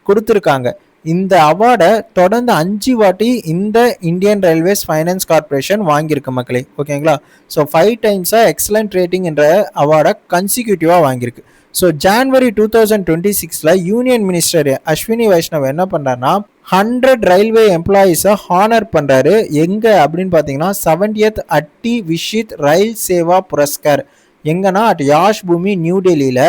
கொடுத்துருக்காங்க. இந்த அவார்டை தொடர்ந்து 5 வாட்டி இந்த இந்தியன் ரயில்வேஸ் ஃபைனான்ஸ் கார்பரேஷன் வாங்கியிருக்கு மக்களே. ஓகேங்களா? ஸோ 5 டைம்ஸாக எக்ஸலண்ட் ரேட்டிங் என்ற அவார்டை கன்சிக்யூட்டிவாக வாங்கியிருக்கு. So January 2026 union minister Ashwini Vaishnaw என்ன பண்ணுறாருன்னா 100 ரயில்வே எம்ப்ளாயீஸை ஹானர் பண்ணுறாரு. எங்கே அப்படின்னு பார்த்தீங்கன்னா 70th அட்டி விஷித் ரயில் சேவா புரஸ்கார். எங்கன்னா அட் யாஷ் பூமி நியூ டெல்லியில்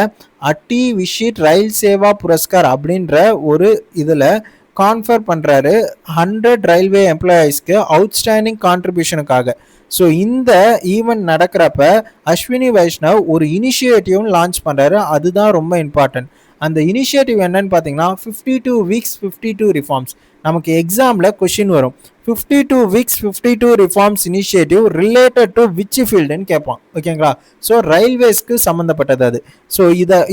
அட்டி விஷித் ரயில் சேவா புரஸ்கார் அப்படின்ற ஒரு இதில் கான்ஃபர் பண்ணுறாரு 100 ரயில்வே எம்ப்ளாயீஸ்க்கு அவுட்ஸ்டாண்டிங் கான்ட்ரிபியூஷனுக்காக. ஸோ இந்த ஈவெண்ட் நடக்கிறப்ப அஸ்வினி வைஷ்ணவ் ஒரு இனிஷியேட்டிவும் லான்ச் பண்ணுறாரு. அதுதான் ரொம்ப இம்பார்ட்டன்ட். அந்த இனிஷியேட்டிவ் என்னன்னு பார்த்தீங்கன்னா 52 weeks 52 ரிஃபார்ம்ஸ். நமக்கு எக்ஸாமில் கொஷின் வரும், 52 weeks 52 reforms initiative related to which ஃபீல்டுன்னு கேட்பான். ஓகேங்களா? ஸோ ரயில்வேஸ்க்கு சம்மந்தப்பட்டது அது. ஸோ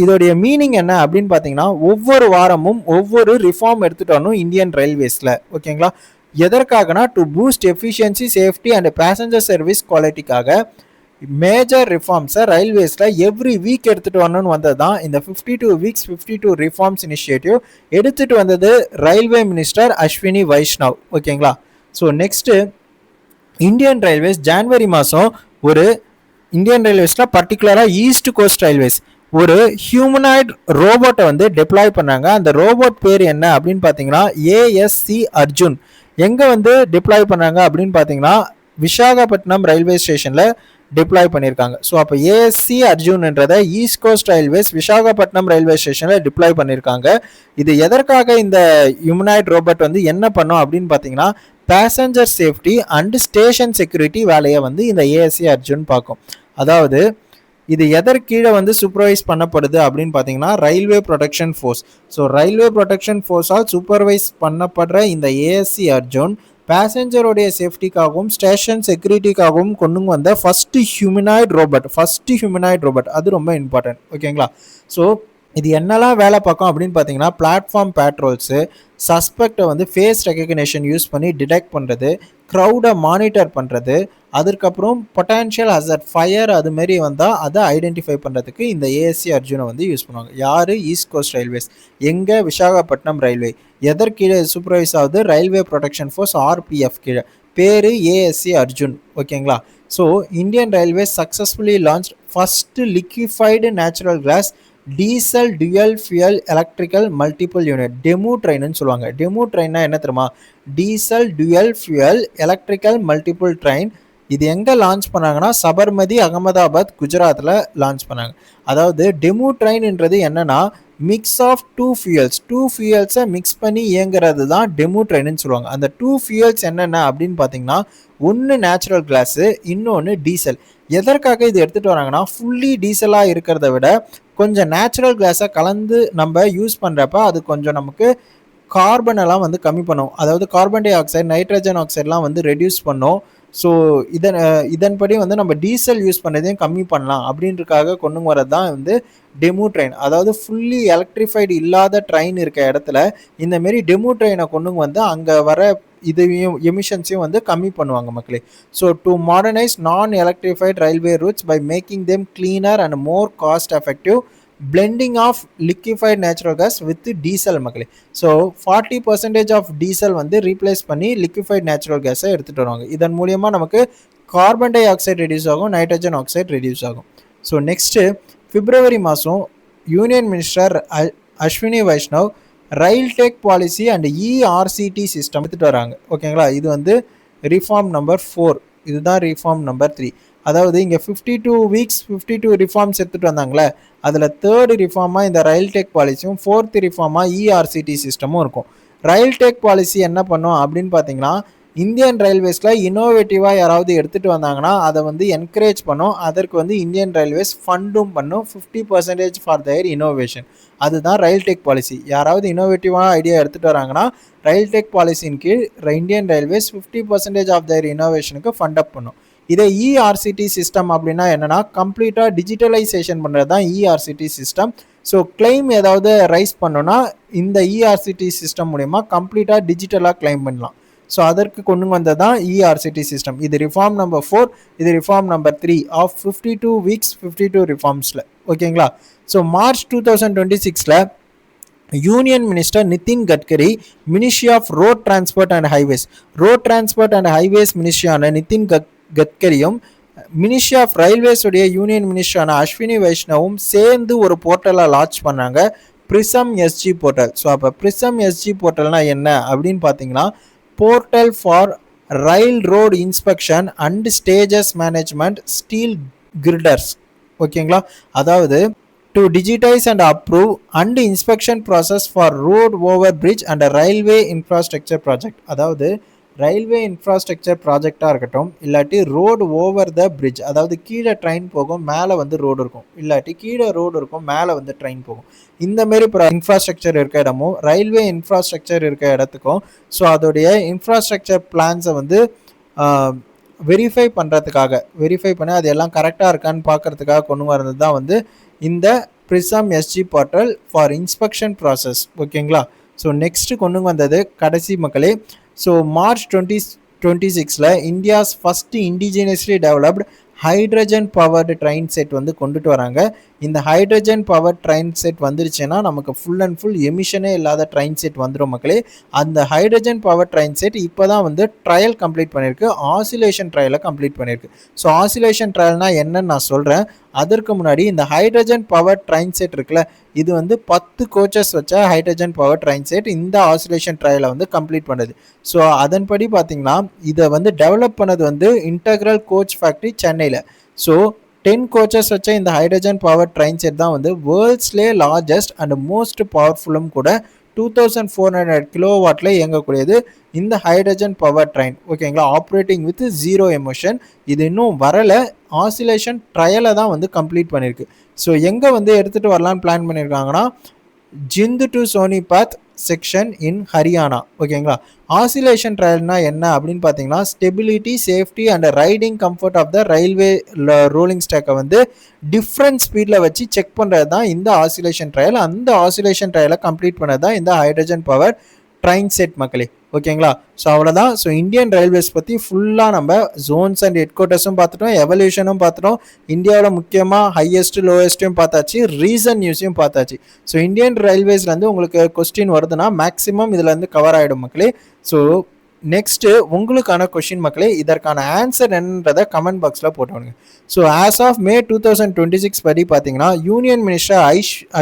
இதோடைய மீனிங் என்ன அப்படின்னு பார்த்தீங்கன்னா ஒவ்வொரு வாரமும் ஒவ்வொரு ரிஃபார்ம் எடுத்துகிட்டு வரணும் இந்தியன் ரயில்வேஸில். ஓகேங்களா? எதற்காகனா to boost efficiency, safety and passenger service குவாலிட்டிக்காக மேஜர் ரிஃபார்ம்ஸை ரயில்வேஸில் எவ்ரி வீக் எடுத்துகிட்டு வரணும்னு வந்தது தான் இந்த 52 weeks 52 ரிஃபார்ம்ஸ் இனிஷியேட்டிவ். எடுத்துகிட்டு வந்தது ரயில்வே மினிஸ்டர் அஸ்வினி வைஷ்ணவ். ஓகேங்களா? So next Indian railways January மாதம் ஒரு இந்தியன் ரயில்வேஸில் பர்டிகுலராக ஈஸ்ட் கோஸ்ட் ரயில்வேஸ் ஒரு ஹியூமனாய்டு ரோபோட்டை வந்து டெப்ளாய் பண்ணாங்க. அந்த ரோபோட் பேர் என்ன அப்படின்னு பார்த்தீங்கன்னா ஏஎஸ்சி அர்ஜுன். எங்கே வந்து டிப்ளாய் பண்ணாங்க அப்படின்னு பார்த்தீங்கன்னா விசாகப்பட்டினம் ரயில்வே ஸ்டேஷனில் டிப்ளாய் பண்ணியிருக்காங்க. ஸோ அப்போ ஏஎஸ்சி அர்ஜுன்ன்றதை east coast railways Visakhapatnam railway ஸ்டேஷனில் டிப்ளாய் பண்ணியிருக்காங்க. இது எதற்காக இந்த ஹியூமனாய்டு ரோபோட் வந்து என்ன பண்ணும் அப்படின்னு பார்த்தீங்கன்னா passenger safety and station security வேலையை வந்து இந்த ஏஎஸ்சி அர்ஜுன் பார்க்கும். அதாவது இது எதற்கீழே வந்து சூப்பர்வைஸ் பண்ணப்படுது அப்படின்னு பார்த்தீங்கன்னா railway protection force. So railway protection ஃபோர்ஸால் சூப்பர்வைஸ் பண்ணப்படுற இந்த ஏஎஸ்சி அர்ஜுன் பேசஞ்சருடைய சேஃப்டிக்காகவும் ஸ்டேஷன் செக்யூரிட்டிக்காகவும் கொண்டு வந்த ஃபஸ்ட்டு ஹியூமனாய்டு ரோபோட். அது ரொம்ப இம்பார்ட்டன்ட். ஓகேங்களா? ஸோ இது என்னெல்லாம் வேலை பார்க்கும் அப்படின்னு பார்த்தீங்கன்னா பிளாட்ஃபார்ம் பேட்ரோல்ஸு, சஸ்பெக்டை வந்து ஃபேஸ் ரெகக்னேஷன் யூஸ் பண்ணி டிடெக்ட் பண்ணுறது, க்ரௌடை மானிட்டர் பண்ணுறது, அதுக்கப்புறம் பொட்டான்ஷியல் ஹசர்ட் ஃபயர் அதுமாரி வந்தால் அதை ஐடென்டிஃபை பண்ணுறதுக்கு இந்த ஏஎஸ்சி அர்ஜுனை வந்து யூஸ் பண்ணுவாங்க. யார்? East coast railways. எங்கே? விசாகப்பட்டினம் ரயில்வே. எதற்கீழே சூப்பர்வைஸ் ஆகுது? ரயில்வே ப்ரொடெக்ஷன் ஃபோர்ஸ் ஆர்பிஎஃப் கீழே. பேர் ஏஎஸ்சி அர்ஜுன். ஓகேங்களா? So Indian railways successfully launch first liquefied natural gas diesel dual fuel electrical multiple unit demo ட்ரெயின்னு சொல்லுவாங்க. டெமோ ட்ரெயின்னா என்ன தெரியுமா? Diesel dual fuel electrical multiple train. இது எங்கே லான்ச் பண்ணாங்கன்னா சபர்மதி அகமதாபாத் குஜராத்தில் லான்ச் பண்ணாங்க. அதாவது டெமோ ட்ரெயின்ன்றது என்னன்னா மிக்ஸ் ஆஃப் டூ ஃபியூயல்ஸை மிக்ஸ் பண்ணி இயங்குறது தான் டெமோ ட்ரெயின்னு சொல்லுவாங்க. அந்த டூ ஃபியூயல்ஸ் என்னென்ன அப்படின்னு பார்த்தீங்கன்னா ஒன்று நேச்சுரல் கிளாஸு, இன்னொன்று டீசல். எதற்காக இது எடுத்துகிட்டு வராங்கன்னா ஃபுல்லி டீசலாக இருக்கிறத விட கொஞ்சம் நேச்சுரல் கிளாஸை கலந்து நம்ம யூஸ் பண்ணுறப்ப அது கொஞ்சம் நமக்கு கார்பன் எல்லாம் வந்து கம்மி பண்ணும். அதாவது கார்பன் டை ஆக்சைடு, நைட்ரஜன் ஆக்சைட்லாம் வந்து ரெடியூஸ் பண்ணும். ஸோ இதன்படி வந்து நம்ம டீசல் யூஸ் பண்ணதையும் கம்மி பண்ணலாம் அப்படின்றதுக்காக கொண்டு வரது தான் வந்து டெமோ ட்ரெயின். அதாவது ஃபுல்லி எலக்ட்ரிஃபைடு இல்லாத ட்ரெயின் இருக்க இடத்துல இந்தமாரி டெமோ ட்ரெயினை கொண்டு வந்து அங்கே வர இதையும் எமிஷன்ஸையும் வந்து கம்மி பண்ணுவாங்க மக்களே. So to modernise non electrified railway routes by making them cleaner and more cost effective blending of liquefied natural gas with diesel மக்களே. ஸோ 40% ஆஃப் டீசல் வந்து ரீப்ளேஸ் பண்ணி liquefied natural கேஸை எடுத்துகிட்டு வருவாங்க. இதன் மூலியமாக நமக்கு கார்பன் டை ஆக்சைடு ரெடியூஸ் ஆகும், நைட்ரஜன் ஆக்சைடு ரெடியூஸ் ஆகும். ஸோ நெக்ஸ்ட்டு பிப்ரவரி மாதம் union minister Ashwini Vaishnaw rail tech policy and ERCT system எடுத்துகிட்டு வராங்க. ஓகேங்களா? இது வந்து ரிஃபார்ம் நம்பர் 4. இதுதான் ரிஃபார்ம் நம்பர் 3. அதாவது இங்கே 52 வீக்ஸ் 52 ரிஃபார்ம்ஸ் எடுத்துகிட்டு வந்தாங்களே, அதில் 3rd ரிஃபார்மாக இந்த ரயில் டெக் பாலிசியும் 4th ரிஃபார்மாக இஆர்சிடி சிஸ்டமும் இருக்கும். ரயில் டெக் பாலிசி என்ன பண்ணும் அப்படின்னு பார்த்தீங்கன்னா இந்தியன் ரயில்வேஸில் இன்னோவேட்டிவாக யாராவது எடுத்துகிட்டு வந்தாங்கன்னா அதை வந்து என்கரேஜ் பண்ணும். அதற்கு வந்து இந்தியன் ரயில்வேஸ் ஃபண்டும் பண்ணும் 50% ஃபார் தயர் இனோவேஷன். அதுதான் ரயில் டெக் பாலிசி. யாராவது இன்னோவேட்டிவான ஐடியா எடுத்துகிட்டு வராங்கன்னா ரயில் டெக் பாலிசியின் கீழ் இந்தியன் ரயில்வேஸ் 50% ஆஃப் தயர் இனோவேஷனுக்கு ஃபண்ட் அப் பண்ணும். இதே இஆர்சிடி சிஸ்டம் அப்படின்னா என்னென்னா கம்ப்ளீட்டாக டிஜிட்டலைசேஷன் பண்ணுறது தான் இஆர்சிடி சிஸ்டம். ஸோ கிளைம் ஏதாவது ரைஸ் பண்ணோன்னா இந்த இஆர்சிடி சிஸ்டம் மூலயமா கம்ப்ளீட்டாக டிஜிட்டலாக கிளைம் பண்ணலாம். ஸோ அதற்கு கொண்டு வந்தது தான் இஆர்சிடி சிஸ்டம். இது ரிஃபார்ம் நம்பர் 4, இது ரிஃபார்ம் நம்பர் 3 ஆஃப் 52 வீக்ஸ் 52 ரிஃபார்ம்ஸில். ஓகேங்களா? So March 2026 union minister Nitin Gadkari ministry of road transport and highways மினிஸ்ட்ரியான நிதின் கட்கரியும் மினிஸ்ட்ரி ஆஃப் ரயில்வேஸ் உடைய யூனியன் மினிஸ்டரான அஸ்வினி வைஷ்ணவும் சேர்ந்து ஒரு போர்ட்டலை லான்ச் பண்ணாங்க, பிரிசம் எஸ்ஜி போர்ட்டல். ஸோ அப்போ பிரிசம் எஸ்ஜி போர்ட்டல்னா என்ன அப்படின்னு பார்த்தீங்கன்னா portal for rail road inspection and stages management steel கிரிடர்ஸ். ஓகேங்களா? அதாவது to digitise and approve and inspection process for road over bridge and railway infrastructure project. அதாவது ரயில்வே இன்ஃப்ராஸ்ட்ரக்சர் ப்ராஜெக்டாக இருக்கட்டும், இல்லாட்டி ரோடு ஓவர் த பிரிட்ஜ், அதாவது கீழே ட்ரெயின் போகும் மேலே வந்து ரோடு இருக்கும், இல்லாட்டி கீழே ரோடு இருக்கும் மேலே வந்து ட்ரெயின் போகும். இந்தமாரி இன்ஃப்ராஸ்ட்ரக்சர் இருக்க இடமும் ரயில்வே இன்ஃப்ராஸ்ட்ரக்சர் இருக்க இடத்துக்கும் ஸோ அதோடைய இன்ஃப்ராஸ்ட்ரக்சர் பிளான்ஸை வந்து வெரிஃபை பண்ணி அது எல்லாம் கரெக்டாக இருக்கான்னு பார்க்குறதுக்காக கொண்டு வரது தான் வந்து இந்த prism SG portal for inspection process. ஓகேங்களா? ஸோ நெக்ஸ்ட்டு கொண்டு வந்தது கடைசி மக்களே. So March 2026 India's first indigenously developed hydrogen powered train set வந்து கொண்டுட்டு வராங்க. இந்த ஹைட்ரஜன் பவர் ட்ரெயின் செட் வந்துருச்சுன்னா நமக்கு ஃபுல் அண்ட் ஃபுல் எமிஷனே இல்லாத ட்ரெயின் செட் வந்துடும் மக்களே. அந்த ஹைட்ரஜன் பவர் ட்ரெயின் செட் இப்போ தான் வந்து ட்ரையல் கம்ப்ளீட் பண்ணியிருக்கு, ஆசிலேஷன் ட்ரையலை கம்ப்ளீட் பண்ணியிருக்கு. ஸோ ஆசிலேஷன் ட்ரையல்னால் என்னன்னு நான் சொல்கிறேன். அதற்கு முன்னாடி இந்த ஹைட்ரஜன் பவர் ட்ரெயின் செட் இருக்குல்ல, இது வந்து 10 கோச்சஸ் வச்ச ஹைட்ரஜன் பவர் ட்ரெயின் செட் இந்த ஆசிலேஷன் ட்ரையலை வந்து கம்ப்ளீட் பண்ணுது. ஸோ அதன்படி பார்த்தீங்கன்னா இதை வந்து டெவலப் பண்ணது வந்து இன்டெக்ரல் கோச் ஃபேக்ட்ரி சென்னையில். ஸோ 10 கோச்சஸ் வச்ச இந்த ஹைட்ரஜன் பவர் ட்ரெயின் செட் தான் வந்து வேர்ல்ட்ஸ்லேயே லார்ஜஸ்ட் அண்ட் மோஸ்ட் பவர்ஃபுல்லும் கூட. 2400 கிலோவாட்டில் இயங்கக்கூடியது இந்த ஹைட்ரஜன் பவர் ட்ரெயின். ஓகேங்களா, ஆப்ரேட்டிங் வித் ஜீரோ எமிஷன். இது இன்னும் வரலை, ஆசிலேஷன் ட்ரையலை தான் வந்து கம்ப்ளீட் பண்ணியிருக்கு. ஸோ எங்கே வந்து எடுத்துகிட்டு வரலான்னு பிளான் பண்ணியிருக்காங்கன்னா Jind to Sonipat section in Haryana. ஓகேங்களா, ஆசிலேஷன் ட்ரையல்னா என்ன அப்படின்னு பார்த்தீங்கன்னா stability, safety and riding comfort of the railway rolling ஸ்டாக்கை வந்து டிஃப்ரெண்ட் ஸ்பீடில் வச்சு செக் பண்ணுறது தான் இந்த ஆசிலேஷன் ட்ரையல். அந்த ஆசிலேஷன் ட்ரையலை கம்ப்ளீட் பண்ணது தான் இந்த ஹைட்ரஜன் பவர் ட்ரெயின் செட் மக்களே. ஓகேங்களா, ஸோ அவ்வளோதான். ஸோ இந்தியன் ரயில்வேஸ் பற்றி ஃபுல்லாக நம்ம ஜோன்ஸ் அண்ட் ஹெட் குவார்ட்டர்ஸும் பார்த்துட்டோம், எவல்யூஷனும் பார்த்துட்டோம், இந்தியாவில் முக்கியமாக ஹையஸ்ட்டு லோயஸ்ட்டையும் பார்த்தாச்சு, ரீசன் நியூஸையும் பார்த்தாச்சு. ஸோ இந்தியன் ரயில்வேஸ்லேருந்து உங்களுக்கு கொஸ்டின் வருதுன்னா மேக்ஸிமம் இதில் கவர் ஆகிடும் மக்களே. ஸோ நெக்ஸ்ட்டு உங்களுக்கான கொஷின் மக்களே, இதற்கான ஆன்சர் என்னன்றதை கமெண்ட் பாக்ஸில் போட்டுவிடுங்க. ஸோ ஆஸ் ஆஃப் மே 2026 படி பார்த்தீங்கன்னா யூனியன் மினிஸ்டர்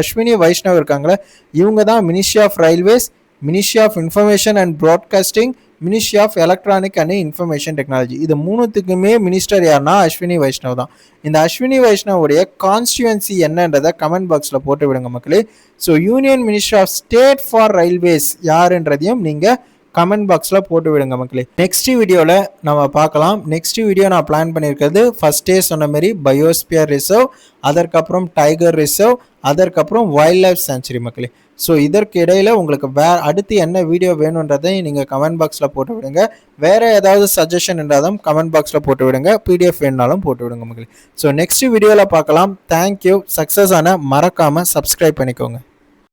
அஸ்வினி வைஷ்ணவ் இருக்காங்களே, இவங்க தான் ministry of railways, ministry of information and broadcasting, ministry of electronic and information technology. இது மூணுத்துக்குமே மினிஸ்டர் யாருன்னா அஸ்வினி வைஷ்ணவ் தான். இந்த அஸ்வினி வைஷ்ணவுடைய கான்ஸ்டியூவன்சி என்னன்றதை கமெண்ட் பாக்ஸில் போட்டு விடுங்க மக்களே. So union minister of state for railways யாருன்றதையும் நீங்கள் கமெண்ட் பாக்ஸில் போட்டு விடுங்க மக்களே. நெக்ஸ்ட் வீடியோவில் நம்ம பார்க்கலாம். நெக்ஸ்ட் வீடியோ நான் பிளான் பண்ணியிருக்கிறது ஃபஸ்ட்டே சொன்ன மாதிரி பயோஸ்பியர் ரிசர்வ், அதற்கப்புறம் டைகர் ரிசர்வ், அதற்கப்புறம் வைல்ட் லைஃப் சேஞ்சுரி மக்களே. ஸோ இதற்கு இடையில் உங்களுக்கு அடுத்து என்ன வீடியோ வேணுன்றதை நீங்கள் கமெண்ட் பாக்ஸில் போட்டு விடுங்க. வேறு ஏதாவது சஜஷன் இருந்தாலும் கமெண்ட் பாக்ஸில் போட்டு விடுங்க, பிடிஎஃப் வேணுனாலும் போட்டு விடுங்க மக்களே. ஸோ நெக்ஸ்ட் வீடியோவில் பார்க்கலாம். தேங்க்யூ. சக்ஸஸ் ஆன மறக்காமல் சப்ஸ்கிரைப் பண்ணிக்கோங்க.